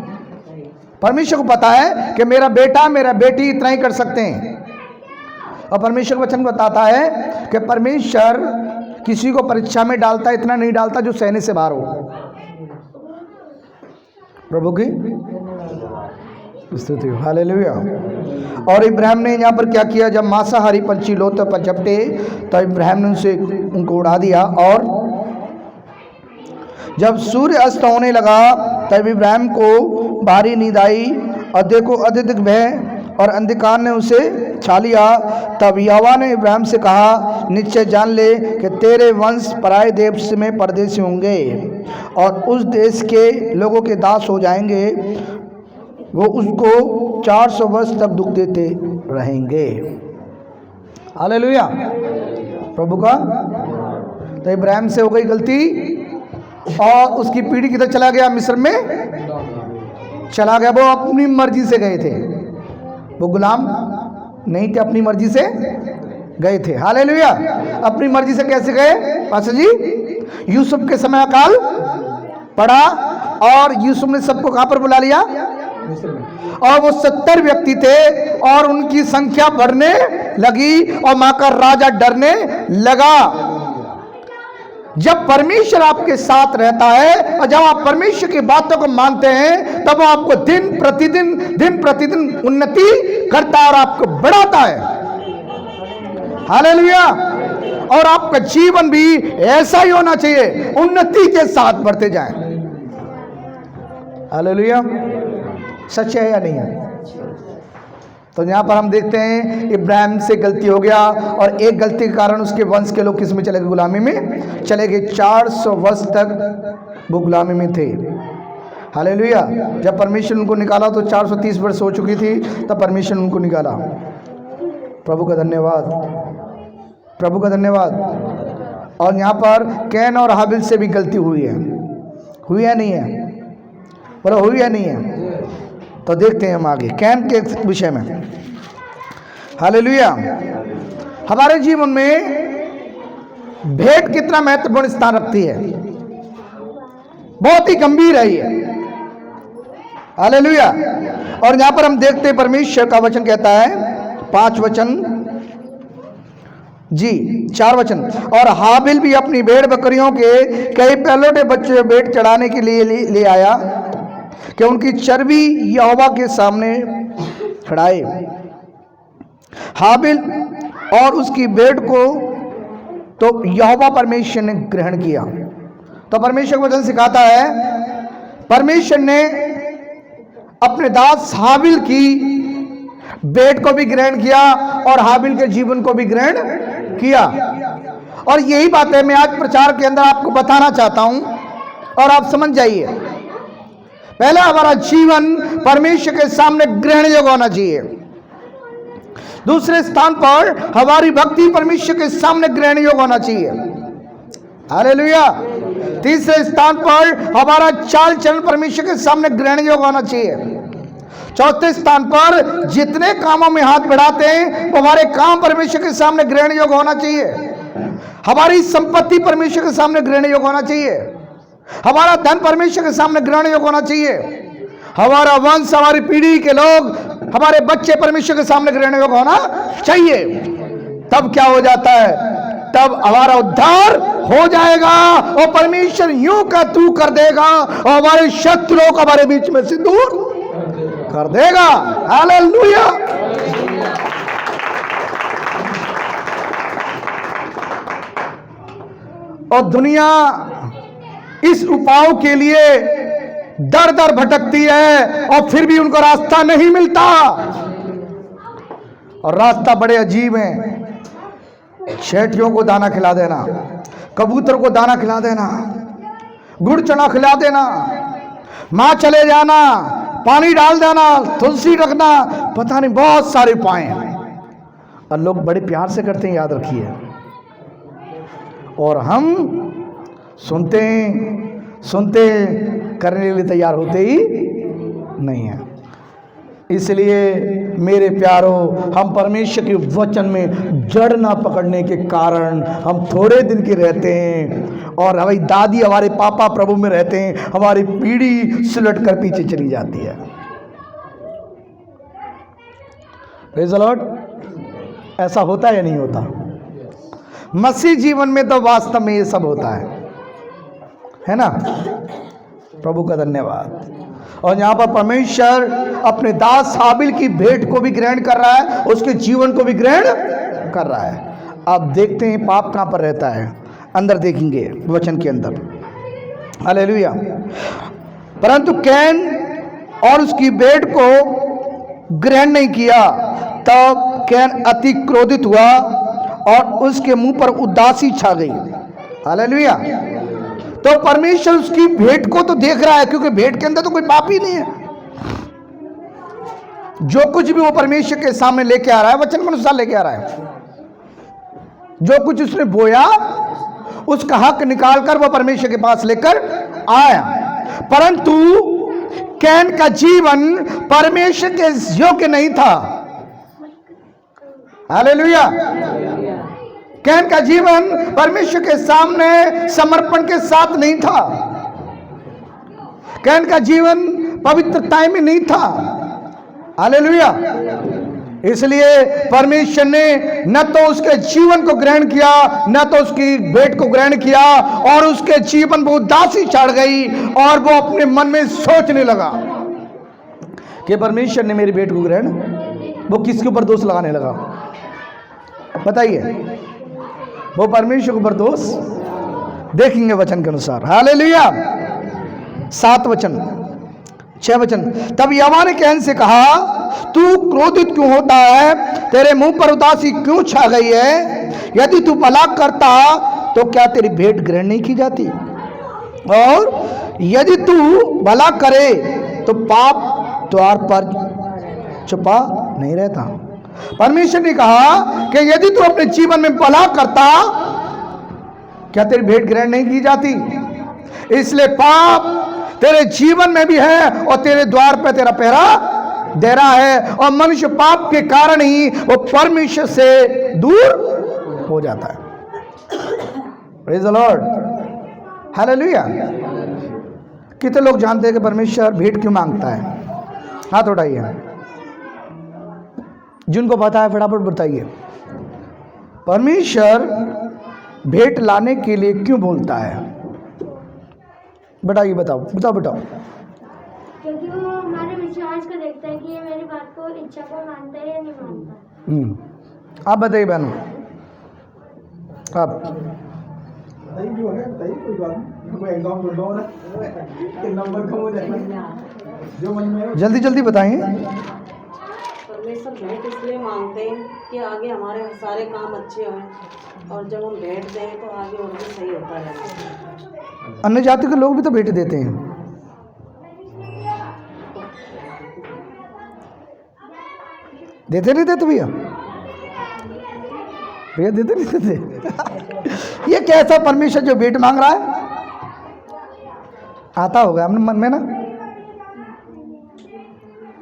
परमेश्वर को पता है कि मेरा बेटा मेरा बेटी इतना ही कर सकते हैं, और परमेश्वर का वचन बताता है कि परमेश्वर किसी को परीक्षा में डालता, इतना नहीं डालता जो सहने से बाहर हो। प्रभु की स्तुति हो, हालेलुया। और इब्राहिम ने यहाँ पर क्या किया, जब मांसाहारी पंछी लोथ पर झपटे तो इब्राहिम ने उनको उड़ा दिया, और जब सूर्य अस्त होने लगा तब इब्राहिम को भारी नींद आई, और देखो अत्यधिक भय और अंधकार ने उसे छा लिया। तब यहोवा ने इब्राहिम से कहा, निश्चय जान ले कि तेरे वंश पराए देश में परदेशी होंगे और उस देश के लोगों के दास हो जाएंगे, वो उसको 400 वर्ष तक दुख देते रहेंगे। हालेलुया, प्रभु का। तो इब्राहिम से हो गई गलती, और उसकी पीढ़ी किधर चला गया, मिस्र में चला गया। वो अपनी मर्जी से गए थे, वो गुलाम नहीं थे, अपनी मर्जी से गए थे। हालेलुया। अपनी मर्जी से कैसे गए पास्टर जी? यूसुफ के समय अकाल पड़ा, और यूसुफ ने सबको कहां पर बुला लिया, और वो 70 व्यक्ति थे, और उनकी संख्या बढ़ने लगी, और मां का राजा डरने लगा। जब परमेश्वर आपके साथ रहता है और जब आप परमेश्वर की बातों को मानते हैं, तब वो आपको दिन प्रतिदिन उन्नति करता है और आपको बढ़ाता है। हालेलुया। और आपका जीवन भी ऐसा ही होना चाहिए, उन्नति के साथ बढ़ते जाएं। हालेलुया। सच है या नहीं है? तो यहाँ पर हम देखते हैं इब्राहिम से गलती हो गया, और एक गलती के कारण उसके वंश के लोग किस में चले गए, गुलामी में चले गए। 400 वर्ष तक वो गुलामी में थे। हालेलुया। जब परमेश्वर उनको निकाला तो 430 वर्ष हो चुकी थी, तब परमेश्वर उनको निकाला। प्रभु का धन्यवाद, प्रभु का धन्यवाद। और यहाँ पर कैन और हाबिल से भी गलती हुई है नहीं है? बोलो हुई है नहीं है? तो देखते हैं हम आगे कैन के विषय में। हालेलुया। हमारे जीवन में भेंट कितना महत्वपूर्ण स्थान रखती है, बहुत ही गंभीर है ये। हालेलुया। और यहां पर हम देखते हैं परमेश्वर का वचन कहता है, 5 वचन जी 4 वचन, और हाबिल भी अपनी भेड़ बकरियों के कई पहलोटे बच्चे भेंट चढ़ाने के लिए ले आया कि उनकी चर्बी यहोवा के सामने चढ़ाए। हाबिल और उसकी भेड़ को तो यहोवा परमेश्वर ने ग्रहण किया। तो परमेश्वर का वचन सिखाता है, परमेश्वर ने अपने दास हाबिल की भेड़ को भी ग्रहण किया और हाबिल के जीवन को भी ग्रहण किया। और यही बात है मैं आज प्रचार के अंदर आपको बताना चाहता हूं, और आप समझ जाइए। पहला, हमारा जीवन परमेश्वर के सामने ग्रहण योग्य होना चाहिए। दूसरे स्थान पर हमारी भक्ति परमेश्वर के सामने ग्रहण योग्य होना चाहिए। हालेलुया। तीसरे स्थान पर हमारा चाल चलन परमेश्वर के सामने ग्रहण योग्य होना चाहिए। चौथे स्थान पर जितने कामों में हाथ बढ़ाते हैं वो हमारे काम परमेश्वर के सामने ग्रहण योग्य होना चाहिए। हमारी संपत्ति परमेश्वर के सामने ग्रहण योग्य होना चाहिए। हमारा धन परमेश्वर के सामने ग्रहण योग्य होना चाहिए। हमारा वंश, हमारी पीढ़ी के लोग, हमारे बच्चे परमेश्वर के सामने ग्रहण योग्य होना चाहिए। तब क्या हो जाता है, तब हमारा उद्धार हो जाएगा और परमेश्वर यूं का तू कर देगा और हमारे शत्रुओं को हमारे बीच में से दूर कर देगा। हालेलुया। और दुनिया इस उपाय के लिए दर दर भटकती है और फिर भी उनको रास्ता नहीं मिलता। और रास्ता बड़े अजीब है। चैटियों को दाना खिला देना, कबूतर को दाना खिला देना, गुड़ चना खिला देना, मां चले जाना, पानी डाल देना, तुलसी रखना, पता नहीं बहुत सारे उपाय हैं और लोग बड़े प्यार से करते हैं, याद रखिए। और हम सुनते करने के लिए तैयार होते ही नहीं है। इसलिए मेरे प्यारों, हम परमेश्वर के वचन में जड़ ना पकड़ने के कारण हम थोड़े दिन के रहते हैं, और हमारी दादी हमारे पापा प्रभु में रहते हैं, हमारी पीढ़ी सुलट कर पीछे चली जाती है। Praise the Lord. ऐसा होता है या नहीं होता? मसीह जीवन में तो वास्तव में ये सब होता है ना? प्रभु का धन्यवाद। और यहाँ पर परमेश्वर अपने दास हाबिल की भेंट को भी ग्रहण कर रहा है, उसके जीवन को भी ग्रहण कर रहा है। अब देखते हैं पाप कहाँ पर रहता है, अंदर देखेंगे वचन के अंदर। हालेलुया। परंतु कैन और उसकी भेंट को ग्रहण नहीं किया, तब कैन अति क्रोधित हुआ और उसके मुंह पर उदासी छा गई। हालेलुया। तो परमेश्वर उसकी भेंट को तो देख रहा है, क्योंकि भेंट के अंदर तो कोई पाप ही नहीं है। जो कुछ भी वो परमेश्वर के सामने लेके आ रहा है, वचन के अनुसार लेके आ रहा है। जो कुछ उसने बोया उसका हक निकालकर वो परमेश्वर के पास लेकर आया। परंतु कैन का जीवन परमेश्वर के योग्य नहीं था। हालेलुया। कैन का जीवन परमेश्वर के सामने समर्पण के साथ नहीं था। कैन का जीवन पवित्रता में नहीं था। हालेलुया। इसलिए परमेश्वर ने न तो उसके जीवन को ग्रहण किया, न तो उसकी भेंट को ग्रहण किया, और उसके जीवन पर उदासी चढ़ गई, और वो अपने मन में सोचने लगा कि परमेश्वर ने मेरी भेंट को ग्रहण, वो किसके ऊपर दोष लगाने लगा? बताइए। वो परमेश्वर के ऊपर दोष देखेंगे वचन के अनुसार। हालेलुया। 7 वचन 6 वचन। तब यहोवा ने कैन से कहा, तू क्रोधित क्यों होता है? तेरे मुंह पर उदासी क्यों छा गई है? यदि तू भला करता तो क्या तेरी भेंट ग्रहण नहीं की जाती? और यदि तू भला करे तो पाप द्वार पर छुपा नहीं रहता। परमेश्वर ने कहा कि यदि तू अपने जीवन में भला करता, क्या तेरी भेंट ग्रहण नहीं की जाती? इसलिए पाप तेरे जीवन में भी है और तेरे द्वार पे तेरा पहरा दे रहा है, और मनुष्य पाप के कारण ही वो परमेश्वर से दूर हो जाता है। Praise the Lord. हालेलुया। कितने लोग जानते हैं कि परमेश्वर भेंट क्यों मांगता है? हाथ उठाइए जिनको पता है, फटाफट बताइए। परमेश्वर भेंट लाने के लिए क्यों बोलता है? बताइए, बताओ बताओ बताओ। क्योंकि वो हमारे विश्वास को देखता है कि ये मेरी बात को, इच्छा को मानता है या नहीं मानता। आप बताइए बहनों, आप बताइए जो है, बताइए, कोई बात नहीं, कोई एग्जाम छोड़ दो ना, नंबर कम हो जाएगा, जो मन में हो। जल्दी जल्दी बताइए। परमेश्वर भेंट इसलिए मांगते हैं कि आगे हमारे सारे काम अच्छे हों, और जब हम भेंट दें तो आगे और भी सही होता है। अन्य जाति के लोग भी तो भेंट देते हैं। देते नहीं देते भैया? भैया देते नहीं देते? ये कैसा परमेश्वर जो भेंट मांग रहा है? आता होगा अपने मन में ना,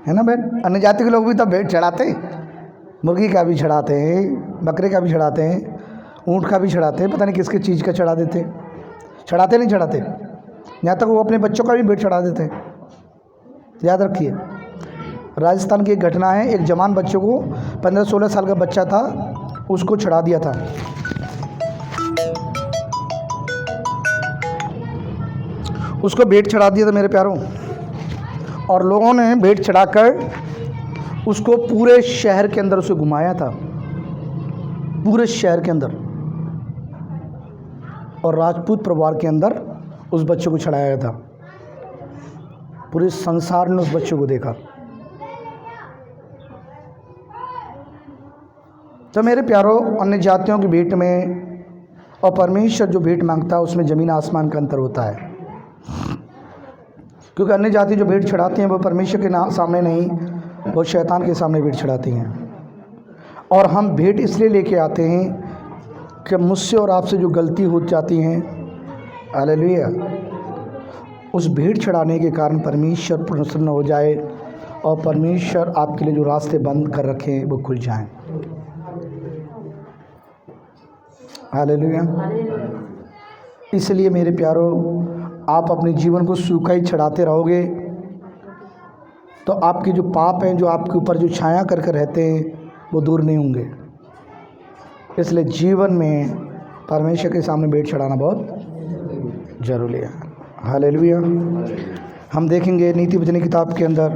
है ना बहन? अन्य जाति के लोग भी तो भेंट चढ़ाते हैं। मुर्गी का भी चढ़ाते हैं, बकरे का भी चढ़ाते हैं, ऊँट का भी चढ़ाते हैं, पता नहीं किसकी चीज़ का चढ़ा देते। चढ़ाते नहीं चढ़ाते? यहाँ तक वो अपने बच्चों का भी भेंट चढ़ा देते हैं। याद रखिए, राजस्थान की एक घटना है। एक जवान बच्चों को, 15-16 साल का बच्चा था, उसको चढ़ा दिया था। उसको भेंट चढ़ा दिया था मेरे प्यारों, और लोगों ने भेंट चढ़ाकर उसको पूरे शहर के अंदर उसे घुमाया था, पूरे शहर के अंदर, और राजपूत परिवार के अंदर उस बच्चे को चढ़ाया गया था। पूरे संसार ने उस बच्चे को देखा। तो मेरे प्यारों, अन्य जातियों की भेंट में और परमेश्वर जो भेंट मांगता है उसमें ज़मीन आसमान का अंतर होता है। क्योंकि अन्य जाति जो भेंट चढ़ाती हैं वो परमेश्वर के सामने नहीं, वो शैतान के सामने भेंट चढ़ाती हैं। और हम भेंट इसलिए लेके आते हैं कि मुझसे और आपसे जो गलती हो जाती हैं, हालेलुया, उस भेंट चढ़ाने के कारण परमेश्वर प्रसन्न हो जाए और परमेश्वर आपके लिए जो रास्ते बंद कर रखे हैं वो खुल जाएं। हालेलुया। इसलिए मेरे प्यारो, आप अपने जीवन को सूखा ही चढ़ाते रहोगे तो आपके जो पाप हैं, जो आपके ऊपर जो छाया करके रहते हैं, वो दूर नहीं होंगे। इसलिए जीवन में परमेश्वर के सामने भेंट चढ़ाना बहुत ज़रूरी है। हालेलुया। हम देखेंगे नीति वचन किताब के अंदर,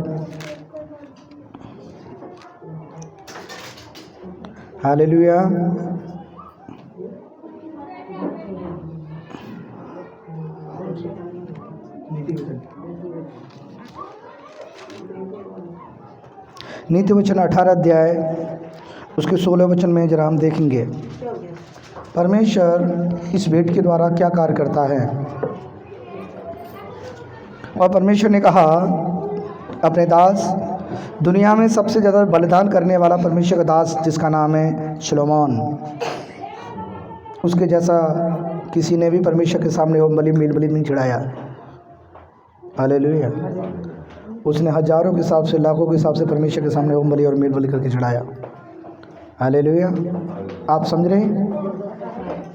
हालेलुया, नीति वचन 18 अध्याय उसके 16 वचन में जरा हम देखेंगे परमेश्वर इस भेंट के द्वारा क्या कार्य करता है। और परमेश्वर ने कहा अपने दास, दुनिया में सबसे ज़्यादा बलिदान करने वाला परमेश्वर का दास जिसका नाम है शलोमोन, उसके जैसा किसी ने भी परमेश्वर के सामने होम बलि मेल बलि नहीं चढ़ाया। हालेलुया। उसने हजारों के हिसाब से, लाखों के हिसाब से परमेश्वर के सामने होम बलि और मेल बलि करके चढ़ाया। हालेलुया। आप समझ रहे हैं?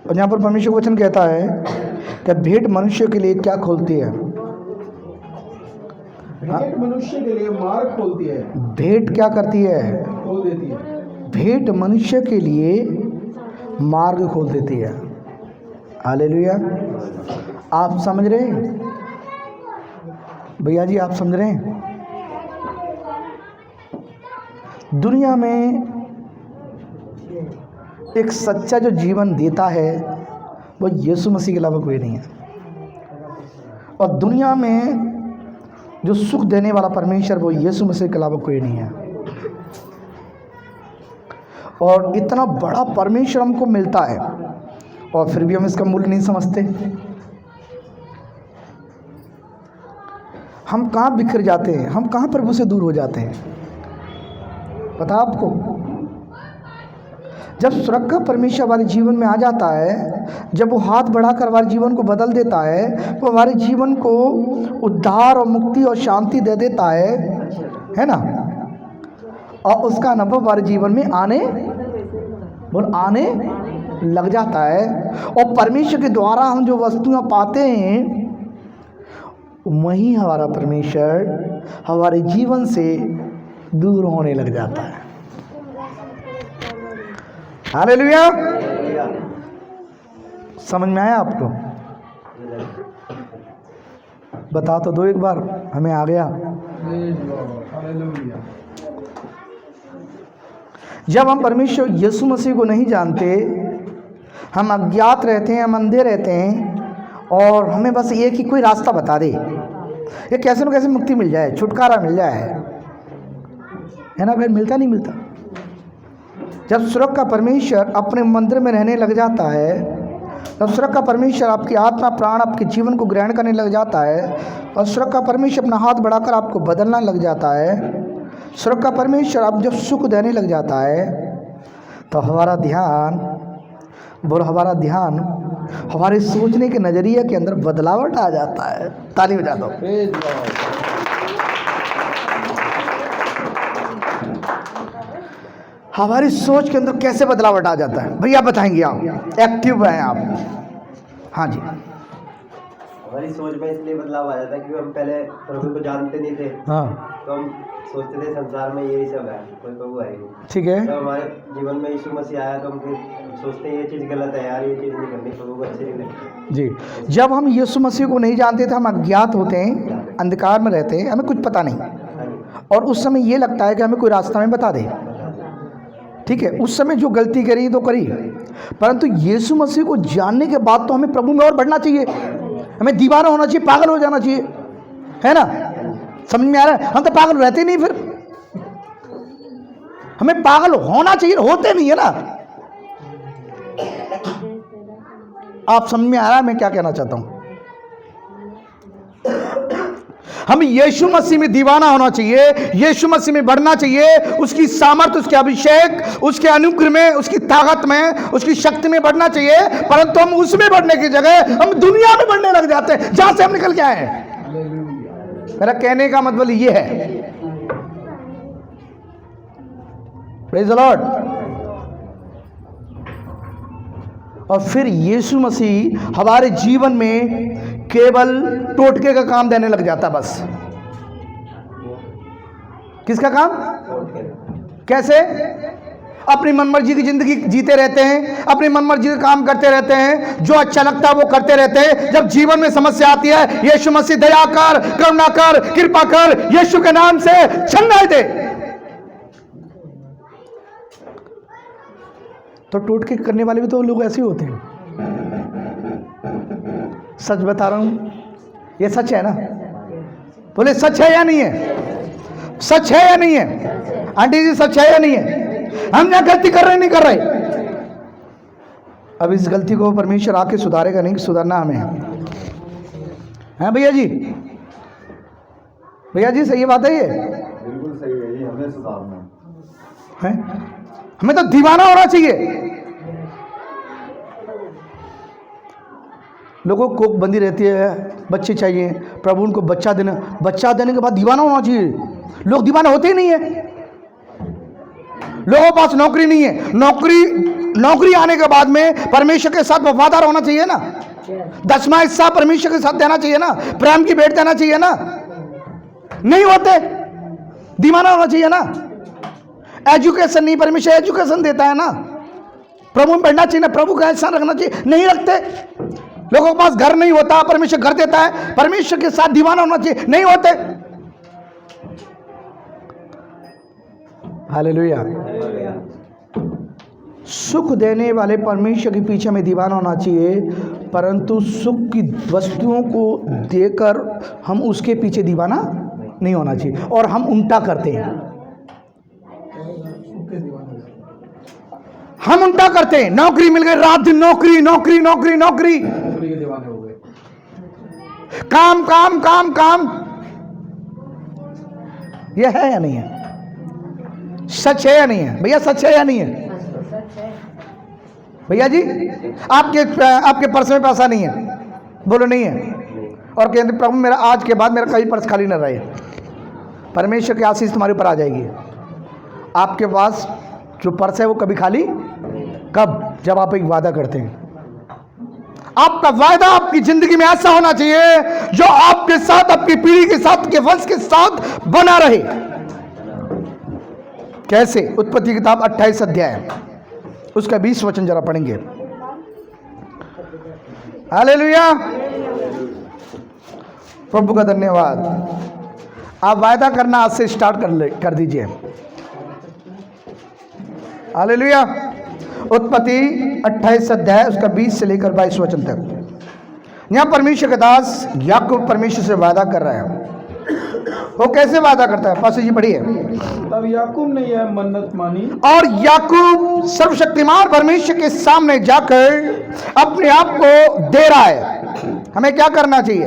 और यहाँ पर परमेश्वर का वचन कहता है कि भेंट मनुष्य के लिए क्या खोलती है? भेंट मनुष्य के लिए मार्ग खोलती है। भेंट क्या करती है? खोल देती है। भेंट मनुष्य के लिए मार्ग खोल देती है। हालेलुया। आप समझ रहे हैं भैया जी? आप समझ रहे हैं? दुनिया में एक सच्चा जो जीवन देता है वो यीशु मसीह के अलावा कोई नहीं है। और दुनिया में जो सुख देने वाला परमेश्वर वो यीशु मसीह के अलावा कोई नहीं है। और इतना बड़ा परमेश्वर हमको मिलता है और फिर भी हम इसका मूल्य नहीं समझते। हम कहाँ बिखर जाते हैं, हम कहाँ प्रभु से दूर हो जाते हैं, पता आपको? जब स्वर्ग का परमेश्वर हमारे जीवन में आ जाता है, जब वो हाथ बढ़ाकर हमारे जीवन को बदल देता है, वो हमारे जीवन को उद्धार और मुक्ति और शांति दे देता है ना? और उसका अनुभव हमारे जीवन में आने लग जाता है। और परमेश्वर के द्वारा हम जो वस्तुएं पाते हैं, वहीं हमारा परमेश्वर हमारे जीवन से दूर होने लग जाता है। हालेलुया। समझ में आया आपको? बता तो दो एक बार, हमें आ गया। जब हम परमेश्वर यीशु मसीह को नहीं जानते, हम अज्ञात रहते हैं, हम अंधे रहते हैं और हमें बस ये कि कोई रास्ता बता दे, ये कैसे न कैसे मुक्ति मिल जाए, छुटकारा मिल जाए, है ना? फिर मिलता नहीं मिलता। जब स्वर्ग का परमेश्वर अपने मंदिर में रहने लग जाता है, जब स्वर्ग का परमेश्वर आपकी आत्मा प्राण आपके जीवन को ग्रहण करने लग जाता है और स्वर्ग का परमेश्वर अपना हाथ बढ़ाकर आपको बदलना लग जाता है, स्वर्ग का परमेश्वर आप जब सुख देने लग जाता है, तो हमारा ध्यान हमारे सोचने के नज़रिए के अंदर बदलावट आ जाता है। ताली बजा दो। हमारी सोच के अंदर कैसे बदलावट आ जाता है भैया? बताएंगे आप, एक्टिव हैं आप। हाँ जी। हमारी सोच में इसलिए बदलाव आ जाता है क्योंकि हम पहले प्रभु को जानते नहीं थे। हाँ, तो हम सोचते थे संसार में यही सब है, कोई प्रभु है नहीं। ठीक है। तो हमारे जीवन में यीशु मसीह आया तो हम फिर सोचते हैं ये चीज़ गलत है यार, ये चीज़ नहीं करनी, प्रभु को अच्छी नहीं लगती जी। जब हम यीशु मसीह को नहीं जानते थे, हम अज्ञात होते हैं, अंधकार में रहते हैं, हमें कुछ पता नहीं, और उस समय ये लगता है कि हमें कोई रास्ता में बता दे। ठीक है, उस समय जो गलती करी तो करी, परंतु यीशु मसीह को जानने के बाद तो हमें प्रभु में और बढ़ना चाहिए, हमें दीवाना होना चाहिए, पागल हो जाना चाहिए, है ना? समझ में आ रहा है? हम तो पागल रहते नहीं, फिर हमें पागल होना चाहिए, होते नहीं है ना? आप समझ में आ रहा है मैं क्या कहना चाहता हूं? हमें यीशु मसीह में दीवाना होना चाहिए, यीशु मसीह में बढ़ना चाहिए, उसकी सामर्थ, उसके अभिषेक, उसके अनुग्रह में, उसकी ताकत में, उसकी शक्ति में बढ़ना चाहिए। परंतु हम उसमें बढ़ने की जगह हम दुनिया में बढ़ने लग जाते हैं, जहां से हम निकल के आए हैं। मेरा कहने का मतलब ये है, प्रेज द लॉर्ड। और फिर यीशु मसीह हमारे जीवन में केवल टोटके का काम देने लग जाता। बस किसका काम? कैसे? अपनी मनमर्जी की जिंदगी जीते रहते हैं, अपनी मनमर्जी का काम करते रहते हैं, जो अच्छा लगता है वो करते रहते हैं। जब जीवन में समस्या आती है, यीशु मसीह दया कर, करुणा कर, कृपा कर, यीशु के नाम से छंगाई दे, तो टोटके करने वाले भी तो लोग ऐसे ही होते हैं। सच बता रहा हूं, ये सच है ना? बोले सच है या नहीं है? सच है या नहीं है? आंटी जी सच है या नहीं है? हम क्या गलती कर रहे नहीं कर रहे? अब इस गलती को परमेश्वर आके सुधारेगा नहीं, सुधारना हमें है। भैया जी, भैया जी सही बात है ये? बिल्कुल सही है, ये हमें सुधारना है। हमें तो दीवाना होना चाहिए। लोगों को बंदी रहती है, बच्चे चाहिए, प्रभु उनको बच्चा देने के बाद दीवाना होना चाहिए। लोग दीवाना होते ही नहीं है। लोगों के पास नौकरी नहीं है, नौकरी आने के बाद में परमेश्वर के साथ वफादार होना चाहिए ना, 10वां हिस्सा परमेश्वर के साथ देना चाहिए ना, प्रेम की भेंट देना चाहिए ना, नहीं होते, दीवाना होना चाहिए ना। एजुकेशन नहीं, परमेश्वर एजुकेशन देता है ना, प्रभु में पढ़ना चाहिए ना, प्रभु का एहसान रखना चाहिए, नहीं रखते। लोगों के पास घर नहीं होता, परमेश्वर घर देता है, परमेश्वर के साथ दीवाना होना चाहिए, नहीं होते। हालेलुया। सुख देने वाले परमेश्वर के पीछे में दीवाना होना चाहिए, परंतु सुख की वस्तुओं को देकर हम उसके पीछे दीवाना नहीं होना चाहिए। और हम उल्टा करते हैं, हम उल्टा करते हैं। नौकरी मिल गई, रात दिन नौकरी नौकरी नौकरी नौकरी, के दीवाने हो गए। काम काम काम काम। यह है या नहीं है? सच है या नहीं है? भैया सच है या नहीं है? भैया जी आपके पर्स में पैसा नहीं है, बोलो नहीं है, और कहते प्रभु मेरा आज के बाद मेरा कभी पर्स खाली न रहे। परमेश्वर की आशीष तुम्हारे ऊपर आ जाएगी। आपके पास जो पर्स है वो कभी खाली, कब? जब आप एक वादा करते हैं। आपका वायदा आपकी जिंदगी में ऐसा होना चाहिए जो आपके साथ, आपकी पीढ़ी के साथ, के वंश के साथ बना रहे। कैसे? उत्पत्ति किताब 28 अध्याय उसका 20 वचन जरा पढ़ेंगे। हालेलुया, प्रभु का धन्यवाद। आप वायदा करना आज से स्टार्ट कर दीजिए। हालेलुया। उत्पत्ति 28 अध्याय उसका 20 से लेकर 22 वचन तक। यहां परमेश्वर के दास याकूब परमेश्वर से वादा कर रहा है। वो कैसे वादा करता है? पास जी पढ़िए। तब याकूब ने यह मन्नत मानी, और याकूब सर्वशक्तिमान परमेश्वर के सामने जाकर अपने आप को दे रहा है। हमें क्या करना चाहिए?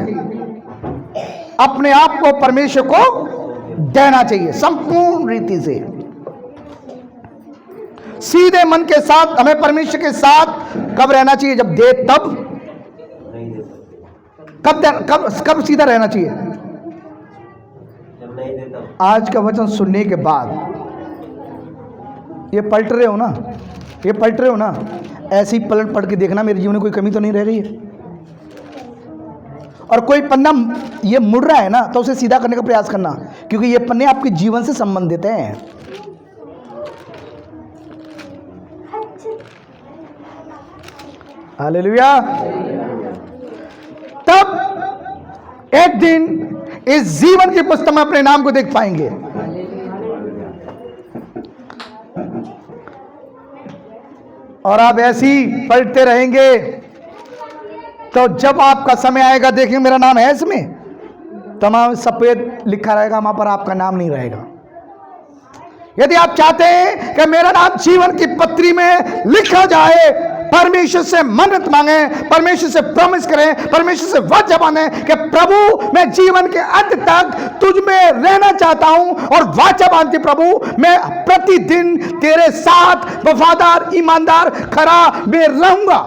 अपने आप को परमेश्वर को देना चाहिए, संपूर्ण रीति से, सीधे मन के साथ। हमें परमेश्वर के साथ कब रहना चाहिए? जब दे तब। कब सीधा रहना चाहिए? आज का वचन सुनने के बाद ये पलट रहे हो ना, ये पलट रहे हो ना, ऐसे ही पढ़ के देखना मेरे जीवन में कोई कमी तो नहीं रह रही है। और कोई पन्ना ये मुड़ रहा है ना, तो उसे सीधा करने का प्रयास करना, क्योंकि ये पन्ने आपके जीवन से संबंधित हैं। हालेलुया। तब एक दिन इस जीवन की पुस्तक में अपने नाम को देख पाएंगे। और आप ऐसे ही पढ़ते रहेंगे, तो जब आपका समय आएगा, देखेंगे मेरा नाम है इसमें, तमाम सफेद लिखा रहेगा, वहां पर आपका नाम नहीं रहेगा। यदि आप चाहते हैं कि मेरा नाम जीवन की पत्री में लिखा जाए, परमेश्वर से मन्नत मांगे, परमेश्वर से प्रॉमिस करें, परमेश्वर से वचन बांधे कि प्रभु मैं जीवन के अंत तक तुझ में रहना चाहता हूं, और वाचा बांधती प्रभु मैं प्रतिदिन तेरे साथ वफादार, ईमानदार, खरा मैं रहूंगा।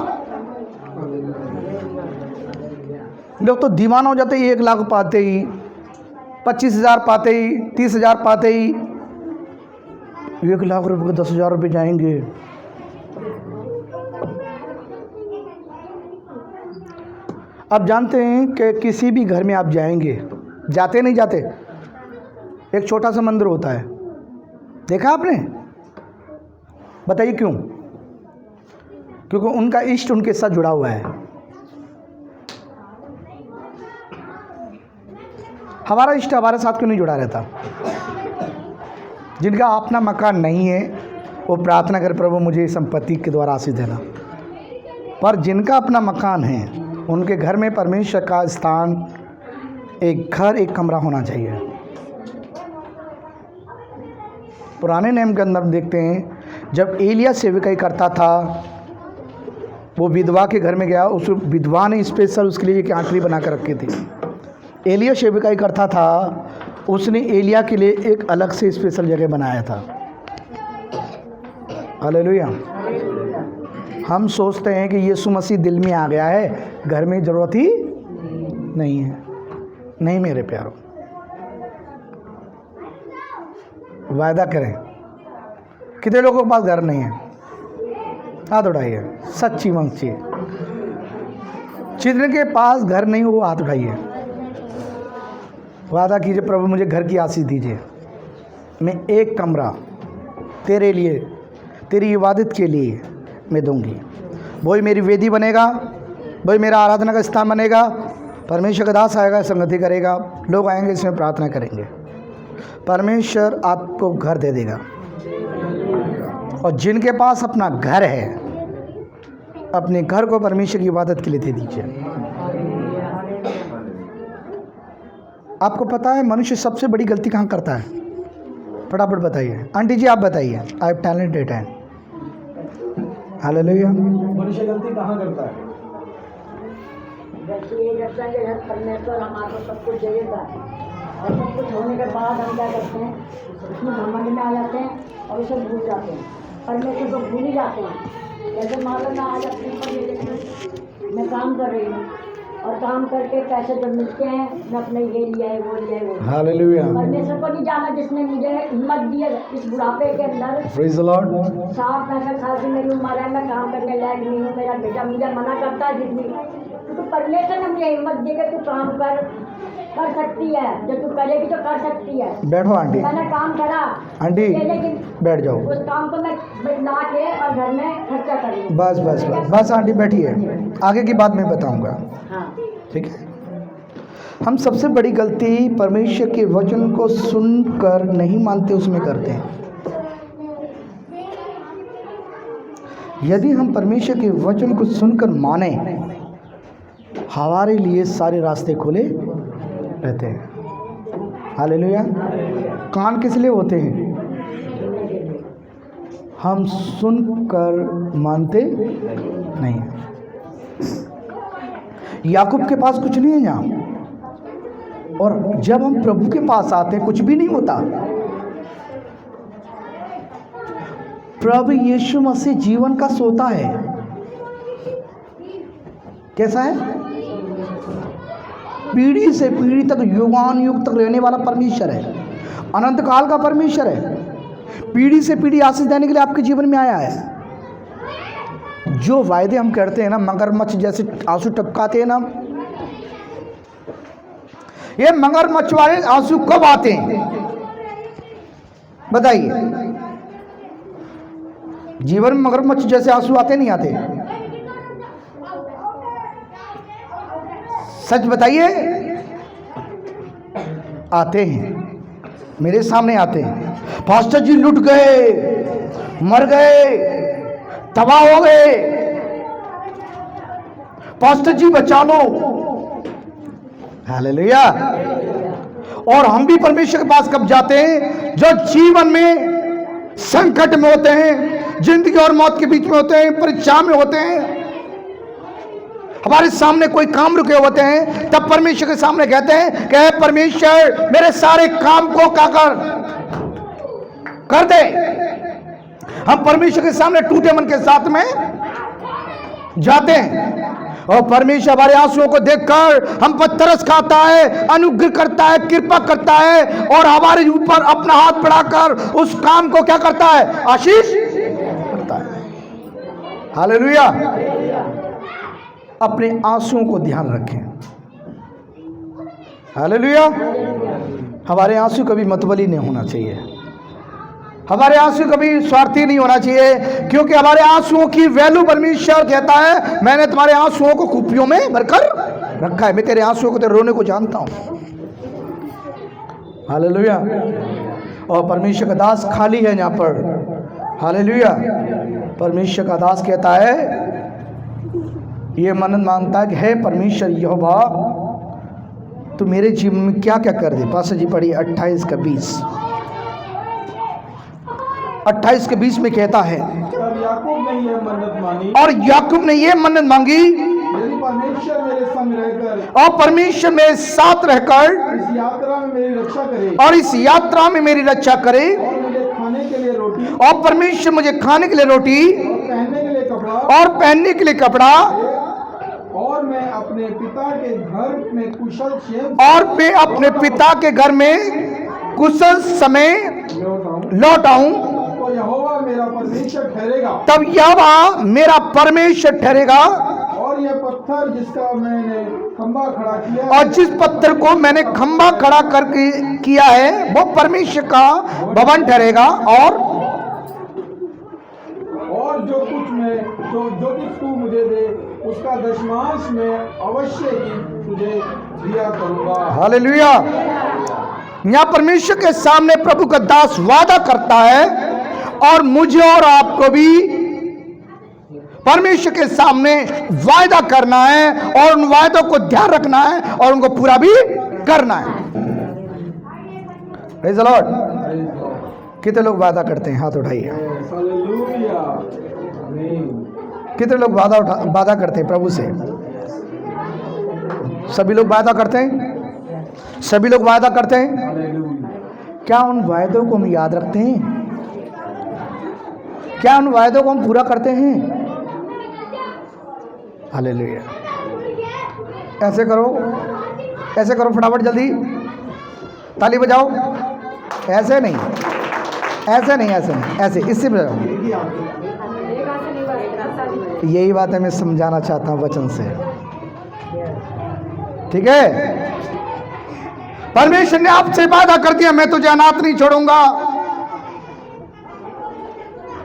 लोग तो दीवाना हो जाते ही, 1 लाख पाते ही, 25,000 पाते ही, 30,000 पाते ही, 1,00,000 के 10,000 रुपये जाएंगे। आप जानते हैं कि किसी भी घर में आप जाएंगे, जाते नहीं जाते, एक छोटा सा मंदिर होता है, देखा आपने? बताइए क्यों? क्योंकि उनका इष्ट उनके साथ जुड़ा हुआ है। हमारा इष्ट हमारे साथ क्यों नहीं जुड़ा रहता? जिनका अपना मकान नहीं है वो प्रार्थना कर, प्रभु मुझे संपत्ति के द्वारा आशीष देना। पर जिनका अपना मकान है उनके घर में परमेश्वर का स्थान, एक घर, एक कमरा होना चाहिए। पुराने नियम के अंदर देखते हैं, जब एलिया सेवकाई करता था, वो विधवा के घर में गया, उस विधवा ने स्पेशल उसके लिए एक आंकड़ी बना कर रखी थी। एलिया सेवकाई करता था, उसने एलिया के लिए एक अलग से स्पेशल जगह बनाया था। हालेलुया। हम सोचते हैं कि यीशु मसीह दिल में आ गया है, घर में ज़रूरत ही नहीं है। नहीं मेरे प्यारों, वायदा करें। कितने लोगों के पास घर नहीं है? हाथ उठाइए, सच्ची मंची। जिनके पास घर नहीं हो वो हाथ उठाइए। वादा कीजिए, प्रभु मुझे घर की आशीष दीजिए, मैं एक कमरा तेरे लिए, तेरी इबादत के लिए मैं दूंगी। वही मेरी वेदी बनेगा, वही मेरा आराधना का स्थान बनेगा। परमेश्वर का दास आएगा, संगति करेगा, लोग आएंगे, इसमें प्रार्थना करेंगे। परमेश्वर आपको घर दे देगा। और जिनके पास अपना घर है, अपने घर को परमेश्वर की इबादत के लिए दे दीजिए। आपको पता है मनुष्य सबसे बड़ी गलती कहाँ करता है? फटाफट बताइए। आंटी जी आप बताइए, आई टैलेंटेड है। हालेलुया। मनुष्य गलती कहाँ करता है? व्यक्ति ये करता है कि परमेश्वर हमारे सब कुछ देगा, और सब कुछ होने के बाद हम क्या करते हैं, उसमें घमंड में आ जाते हैं और उसे भूल जाते हैं। परमेश्वर को भूल ही जाते हैं। जैसे मान लो मैं आज अपने ऊपर मैं काम कर रही हूँ, और काम करके पैसे जब मिलते हैं मैं अपने ये लिया है, वो लिया है, वो। हालेलुया। परमेश्वर को नहीं जाना जिसने मुझे हिम्मत दी है इस बुढ़ापे के अंदर। Praise the Lord. 60-65 साल की मेरी उम्र है, मैं काम करने लायक नहीं हूँ। मेरा बेटा मुझे मना करता है जितनी, तो परमेश्वर ने मुझे हिम्मत दी कि तू काम कर सकती है, जो तू करेगी तो कर सकती है। बैठो आंटी। मैंने काम करा आंटी लेकिन बैठ जाओ। उस काम को मैं ला के और घर में खर्चा करूँ। बस बस बस बस आंटी बैठिए, आगे की बात मैं बताऊंगा। हाँ, ठीक है। हम सबसे बड़ी गलती परमेश्वर के वचन को सुनकर नहीं मानते, उसमें करते हैं। यदि हम परमेश्वर के वचन को सुनकर माने, हमारे लिए सारे रास्ते खुले रहते हैं। हालेलुया। कान किस लिए होते हैं? हम सुनकर मानते नहीं। याकूब के पास कुछ नहीं है यहाँ, और जब हम प्रभु के पास आते हैं कुछ भी नहीं होता। प्रभु यीशु मसीह जीवन का सोता है। कैसा है? पीढ़ी से पीढ़ी तक, युगान युग तक रहने वाला परमेश्वर है, अनंत काल का परमेश्वर है। पीढ़ी से पीढ़ी आशीष देने के लिए आपके जीवन में आया है। जो वायदे हम करते हैं ना, मगरमच्छ जैसे आंसू टपकाते हैं ना, ये मगरमच्छ वाले आंसू कब आते हैं बताइए? जीवन में मगरमच्छ जैसे आंसू आते नहीं आते? सच बताइए। आते हैं, मेरे सामने आते हैं। पास्टर जी लुट गए, मर गए, तबाह हो गए, पास्टर जी बचा लो। हालेलुया। और हम भी परमेश्वर के पास कब जाते हैं? जो जीवन में संकट में होते हैं, जिंदगी और मौत के बीच में होते हैं, परीक्षा में होते हैं, हमारे सामने कोई काम रुके होते हैं, तब परमेश्वर के सामने कहते हैं कि हे परमेश्वर मेरे सारे काम को क्या कर दे। हम परमेश्वर के सामने टूटे मन के साथ में जाते हैं। और परमेश्वर हमारे आंसुओं को देखकर हम पर तरस खाता है, अनुग्रह करता है, कृपा करता है और हमारे ऊपर अपना हाथ बढ़ाकर उस काम को क्या करता है, आशीष करता है। हालेलुया। अपने आंसुओं को ध्यान रखें। हालेलुया। हमारे आंसू कभी मतवाली नहीं होना चाहिए, हमारे आंसू कभी स्वार्थी नहीं होना चाहिए, क्योंकि हमारे आंसुओं की वैल्यू परमेश्वर कहता है मैंने तुम्हारे आंसुओं को कुपियों में भरकर रखा है, मैं तेरे आंसुओं को, तेरे रोने को जानता हूं। हालेलुया। और परमेश्वर का दास खाली है यहाँ पर। हालेलुया। परमेश्वर का दास कहता है, ये मन्नत मांगता है कि हे परमेश्वर यहोवा तू मेरे जीवन में क्या क्या कर दे। पास्टर जी पढ़िए 28 का 20। 28 के 20 में कहता है, तब याकूब ने यह मन्नत मांगी, और याकूब ने यह मन्नत मांगी, यदि परमेश्वर मेरे संग रहकर और परमेश्वर मेरे साथ रहकर इस यात्रा में मेरी रक्षा करे और इस यात्रा में मेरी रक्षा करे, और मुझे खाने के लिए रोटी और परमेश्वर मुझे खाने के लिए रोटी और पहनने के लिए कपड़ा और पहनने के लिए कपड़ा और मैं अपने पिता के घर में कुशल क्षेम और मैं अपने पिता के घर में कुशल समय लौट आऊं, तो यहोवा मेरा परमेश्वर ठहरेगा, तब यहोवा मेरा परमेश्वर ठहरेगा। और यह पत्थर जिसका मैंने खंभा खड़ा किया और जिस पत्थर को मैंने खंभा खड़ा करके किया है वो परमेश्वर का भवन ठहरेगा। और जो कुछ तू मुझे दे उसका दशमांश में अवश्य ही तुझे दिया करूंगा। हालेलुया। यहाँ परमेश्वर के सामने प्रभु का दास वादा करता है और मुझे और आपको भी परमेश्वर के सामने वादा करना है और उन वादों को ध्यान रखना है और उनको पूरा भी करना है। Praise the Lord. कितने लोग वादा करते हैं? हाथ उठाइए। हालेलुया। आमीन। कितने लोग वादा करते हैं प्रभु से? सभी लोग वादा करते हैं, सभी लोग वादा करते हैं। हालेलुया। क्या उन वायदों को हम याद रखते हैं? क्या उन वायदों को हम पूरा करते हैं? हालेलुया। ऐसे करो, ऐसे करो, फटाफट जल्दी ताली बजाओ। ऐसे नहीं, ऐसे नहीं, ऐसे नहीं, ऐसे, इससे बजाओ। यही बात है मैं समझाना चाहता हूं वचन से, ठीक है? परमेश्वर ने आपसे वादा कर दिया मैं तुझे अनाथ नहीं छोड़ूंगा,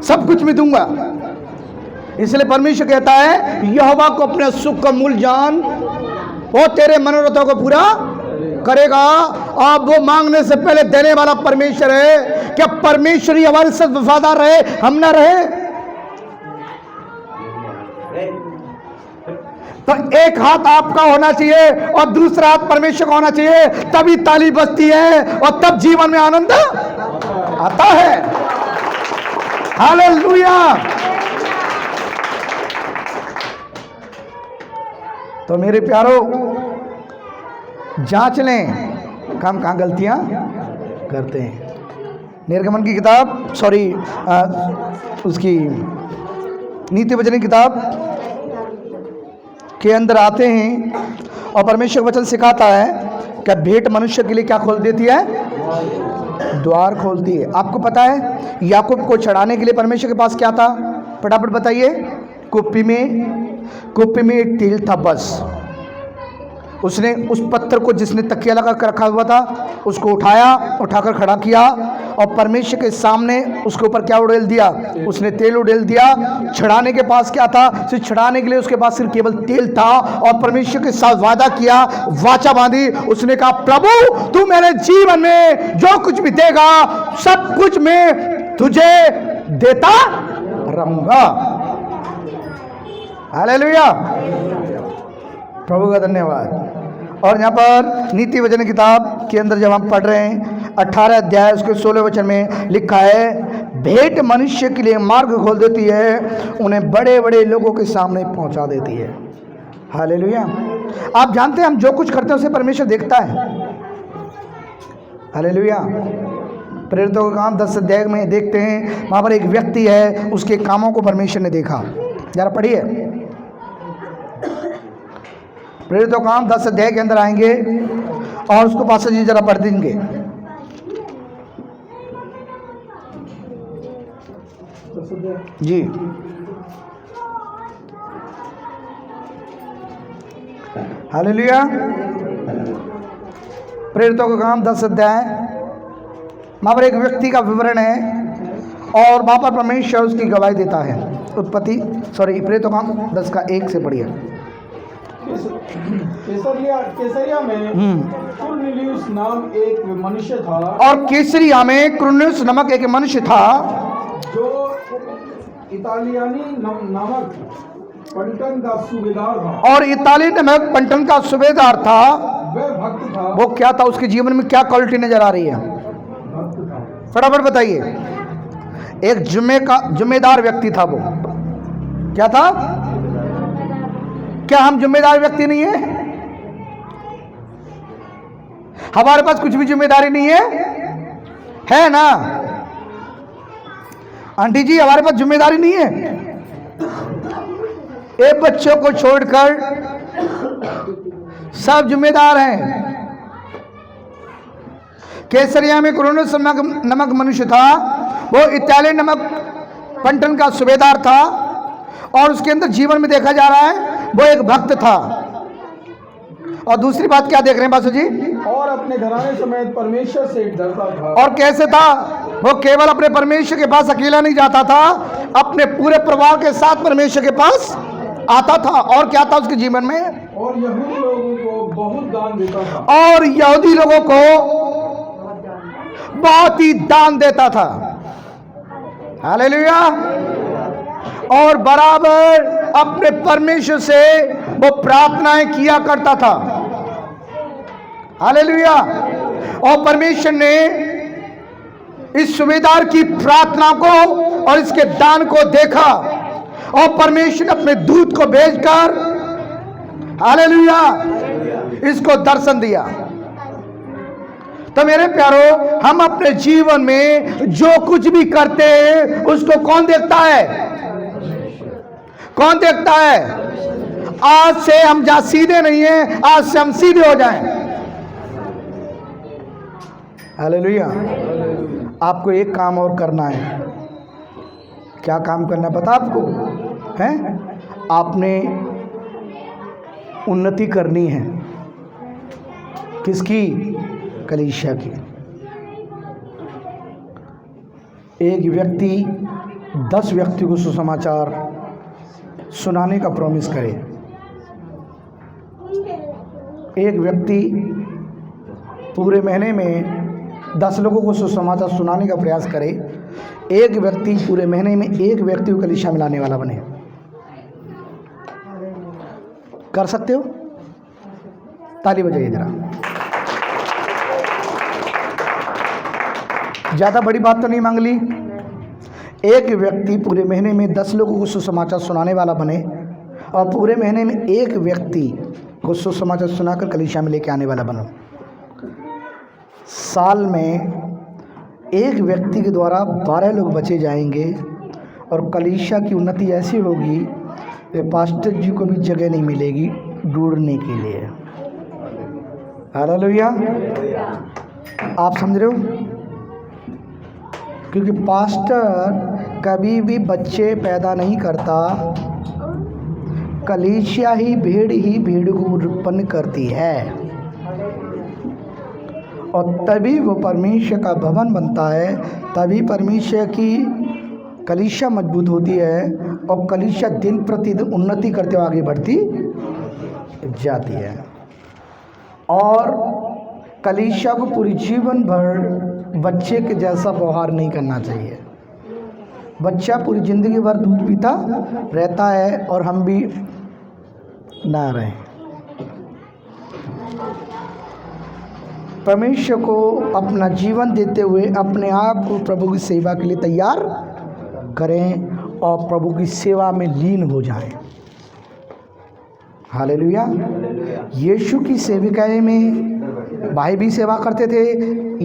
सब कुछ मैं दूंगा। इसलिए परमेश्वर कहता है यहोवा को अपने सुख का मूल जान, वो तेरे मनोरथों को पूरा करेगा। आप वो मांगने से पहले देने वाला परमेश्वर है। क्या परमेश्वर ही हमारे साथ वफादार रहे, हम ना रहे? तो एक हाथ आपका होना चाहिए और दूसरा हाथ परमेश्वर का होना चाहिए, तभी ताली बजती है और तब जीवन में आनंद आता है। हालेलुया। तो मेरे प्यारो, जांच लें हम कहाँ गलतियां करते हैं। निर्गमन की किताब, सॉरी उसकी नीति वचन की किताब के अंदर आते हैं और परमेश्वर वचन सिखाता है कि भेंट मनुष्य के लिए क्या खोल देती है? द्वार खोलती है। आपको पता है याकूब को चढ़ाने के लिए परमेश्वर के पास क्या था? फटाफट बताइए। कुप्पी में एक तेल था बस। उसने उस पत्थर को जिसने तकिया लगा कर रखा हुआ था उसको उठाकर खड़ा किया और परमेश्वर के सामने उसके ऊपर क्या उड़ेल दिया? उसने तेल उड़ेल दिया। चढ़ाने के पास क्या था? सिर्फ चढ़ाने के लिए उसके पास सिर्फ केवल तेल था और परमेश्वर के साथ वादा किया, वाचा बांधी। उसने कहा प्रभु तू मेरे जीवन में जो कुछ भी देगा सब कुछ मैं तुझे देता रहूंगा। हालेलुया। प्रभु का धन्यवाद। और यहाँ पर नीति वचन किताब के अंदर जब हम पढ़ रहे हैं 18 अध्याय उसके 16 वचन में लिखा है भेंट मनुष्य के लिए मार्ग खोल देती है, उन्हें बड़े बड़े लोगों के सामने पहुंचा देती है। हालेलुया। आप जानते हैं हम जो कुछ करते हैं उसे परमेश्वर देखता है। हालेलुया। प्रेरितों का काम 10 अध्याय में देखते हैं, वहाँ पर एक व्यक्ति है, उसके कामों को परमेश्वर ने देखा। जरा पढ़िए। प्रेरितों का काम 10 अध्याय के अंदर आएंगे और उसको पास जी जरा पढ़ देंगे। जी हालेलुया। प्रेरितों का काम 10 अध्याय, वहाँ पर एक व्यक्ति का विवरण है और वहाँ पर परमेश्वर उसकी गवाही देता है। प्रेरितों का काम 10 का 1 से पढ़िए। केसरिया में कुरनेलियुस नाम एक मनुष्य था, और केसरिया में कुरनेलियुस नामक एक मनुष्य था जो इतालियानी नामक पलटन का सूबेदार था। और इताली नामक पलटन का सूबेदार था। वह भक्त था। वो क्या था? उसके जीवन में क्या क्वालिटी नजर आ रही है? भक्त था। फटाफट बताइए। एक जिम्मेदार व्यक्ति था। वो क्या था? क्या हम जिम्मेदार व्यक्ति नहीं है? हमारे पास कुछ भी जिम्मेदारी नहीं है ना आंटी जी? हमारे पास जिम्मेदारी नहीं है। एक बच्चों को छोड़कर सब जिम्मेदार हैं। केसरिया में कुरनेलियुस नमक मनुष्य था। वो इताली नमक पलटन का सूबेदार था और उसके अंदर जीवन में देखा जा रहा है वो एक भक्त था। और दूसरी बात क्या देख रहे हैं बासु जी? और अपने घराने समेत परमेश्वर से डरता था। और कैसे था? वो केवल अपने परमेश्वर के पास अकेला नहीं जाता था, अपने पूरे परिवार के साथ परमेश्वर के पास आता था। और क्या था उसके जीवन में? और यहूदी लोगों को बहुत दान देता था। और यहूदी लोगों को बहुत ही दान देता था। हालेलुया। और बराबर अपने परमेश्वर से वो प्रार्थनाएं किया करता था। हालेलुया। और परमेश्वर ने इस सूबेदार की प्रार्थना को और इसके दान को देखा और परमेश्वर ने अपने दूत को भेजकर हालेलुया इसको दर्शन दिया। तो मेरे प्यारो, हम अपने जीवन में जो कुछ भी करते हैं उसको कौन देखता है? कौन देखता है? आज से हम जहां सीधे नहीं हैं, आज से हम सीधे हो जाएं। हालेलुया। आपको एक काम और करना है। क्या काम करना पता आपको है? आपने उन्नति करनी है। किसकी? कलीसिया की। एक व्यक्ति 10 व्यक्ति को सुसमाचार सुनाने का प्रॉमिस करे। एक व्यक्ति पूरे महीने में 10 लोगों को सुसमाचार सुनाने का प्रयास करे। एक व्यक्ति पूरे महीने में एक व्यक्ति को कलीसिया में लाने वाला बने। कर सकते हो? ताली बजाइए जरा। ज़्यादा बड़ी बात तो नहीं मांग ली। एक व्यक्ति पूरे महीने में 10 लोगों को सुसमाचार सुनाने वाला बने और पूरे महीने में एक व्यक्ति को सुसमाचार सुनाकर कलीसिया में लेके आने वाला बनो। साल में एक व्यक्ति के द्वारा 12 लोग बचे जाएंगे और कलीसिया की उन्नति ऐसी होगी कि पास्टर जी को भी जगह नहीं मिलेगी ढूंढने के लिए। हालेलुया। आप समझ रहे हो? क्योंकि पास्टर कभी भी बच्चे पैदा नहीं करता, कलीसिया ही भीड़ को उत्पन्न करती है और तभी वो परमेश्वर का भवन बनता है। तभी परमेश्वर की कलीसिया मजबूत होती है और कलीसिया दिन प्रतिदिन उन्नति करते हुए आगे बढ़ती जाती है। और कलीसिया को पूरी जीवन भर बच्चे के जैसा व्यवहार नहीं करना चाहिए। बच्चा पूरी ज़िंदगी भर दूध पीता रहता है और हम भी ना रहें। परमेश्वर को अपना जीवन देते हुए अपने आप को प्रभु की सेवा के लिए तैयार करें और प्रभु की सेवा में लीन हो जाएं। हालेलुया। यीशु की सेविकाएं में भाई भी सेवा करते थे,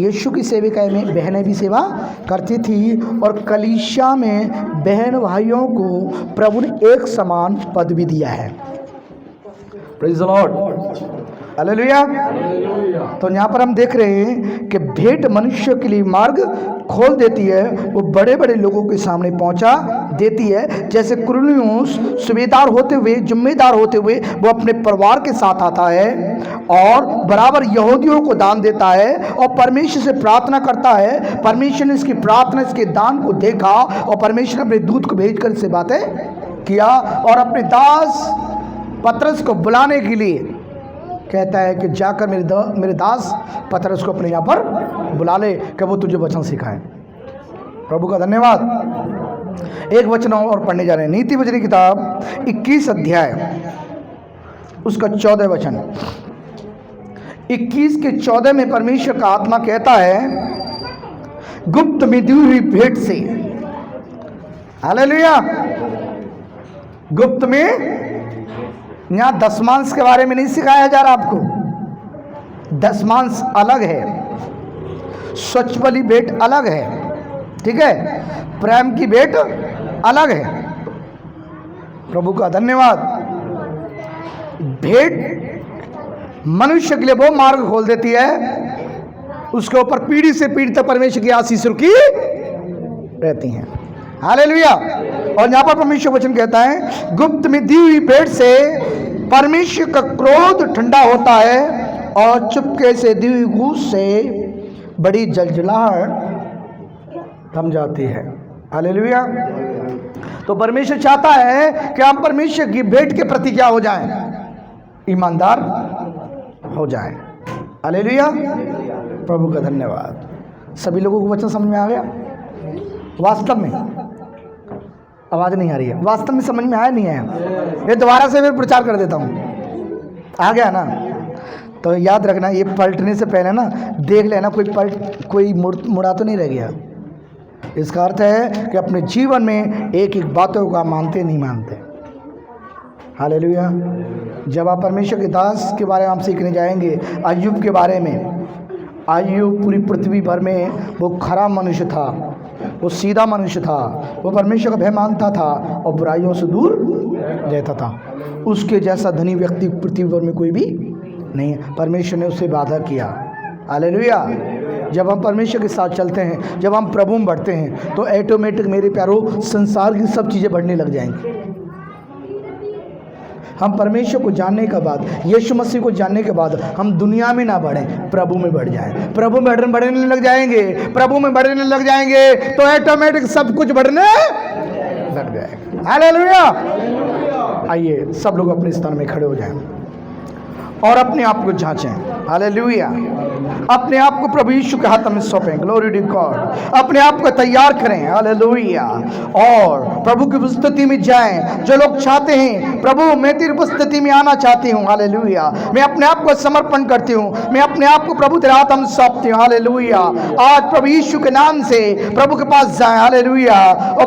यीशु की सेविकाएं में बहनें भी सेवा करती थी और कलीसिया में बहन भाइयों को प्रभु ने एक समान पद भी दिया है। Praise the Lord, hallelujah. तो यहाँ पर हम देख रहे हैं कि भेंट मनुष्य के लिए मार्ग खोल देती है, वो बड़े बड़े लोगों के सामने पहुंचा देती है। जैसे कुरनेलियुस सूबेदार होते हुए, जिम्मेदार होते हुए वो अपने परिवार के साथ आता है और बराबर यहूदियों को दान देता है और परमेश्वर से प्रार्थना करता है। परमेश्वर ने इसकी प्रार्थना, इसके दान को देखा और परमेश्वर ने अपने दूत को भेजकर इससे बातें किया और अपने दास पतरस को बुलाने के लिए कहता है कि जाकर मेरे दास पतरस को अपने यहाँ पर बुला ले कि वो तुझे वचन सिखाए। प्रभु का धन्यवाद। एक वचन और पढ़ने जा रहे हैं, नीति वचन की किताब 21 अध्याय उसका 14 वचन। 21 के 14 में परमेश्वर का आत्मा कहता है, गुप्त में दी हुई भेंट से, हालेलुया, गुप्त में, यहाँ दशमांश के बारे में नहीं सिखाया जा रहा आपको। दशमांश अलग है, स्वच्छ बलि भेंट अलग है, ठीक है, प्रेम की भेंट अलग है। प्रभु का धन्यवाद। भेंट मनुष्य के लिए वो मार्ग खोल देती है, उसके ऊपर पीढ़ी से पीढ़ी तक परमेश्वर की आशीष रुकी रहती हैं। हालेलुया। और यहाँ पर परमेश्वर वचन कहता है, गुप्त में दी हुई भेंट से परमेश्वर का क्रोध ठंडा होता है और चुपके से दी हुई घूस से बड़ी जलजलाहट थम जाती है। हालेलुया। तो परमेश्वर चाहता है कि हम परमेश्वर की भेंट के प्रति क्या हो जाएं, ईमानदार हो जाएं। हालेलुया। प्रभु का धन्यवाद। सभी लोगों को वचन समझ में आ गया? वास्तव में आवाज़ नहीं आ रही है, वास्तव में समझ में आया नहीं आया? ये दोबारा से फिर प्रचार कर देता हूँ, आ गया ना? तो याद रखना, ये पलटने से पहले ना देख लेना कोई मुड़ा तो नहीं रह गया। इसका अर्थ है कि अपने जीवन में एक एक बातों का मानते नहीं मानते। हालेलुया। जब आप परमेश्वर के दास के बारे में हम सीखने जाएंगे, अय्यूब के बारे में। अय्यूब पूरी पृथ्वी भर में वो खरा मनुष्य था, वो सीधा मनुष्य था, वो परमेश्वर का भय मानता था और बुराइयों से दूर रहता था। उसके जैसा धनी व्यक्ति पृथ्वी भर में कोई भी नहीं है। परमेश्वर ने उससे वादा किया। हालेलुया। जब हम परमेश्वर के साथ चलते हैं, जब हम प्रभु में बढ़ते हैं, तो ऑटोमेटिक मेरे प्यारों संसार की सब चीज़ें बढ़ने लग जाएंगी। हम परमेश्वर को जानने के बाद, यीशु मसीह को जानने के बाद हम दुनिया में ना बढ़ें, प्रभु में बढ़ जाएं। प्रभु में बढ़ने लग जाएंगे, प्रभु में बढ़ने लग जाएंगे तो ऑटोमेटिक सब कुछ बढ़ने लग जाएगा। हालेलुया। आइए सब लोग अपने स्थान में खड़े हो जाएं और अपने आप को जांचें। हालेलुया। अपने आप को प्रभु यीशु के हाथ में सौंपें। Glory to God. अपने आप को तैयार करें। हालेलुया। और प्रभु की उपस्थिति में जाएं। जो लोग चाहते हैं, प्रभु मैं तेरी उपस्थिति में आना चाहती हूँ, हालेलुया, मैं अपने आप को समर्पण करती हूँ, मैं अपने आप को प्रभु तेरे हाथ में सौंपती हूँ। हालेलुया। आज प्रभु यीशु के नाम से प्रभु के पास जाएं। हालेलुया। और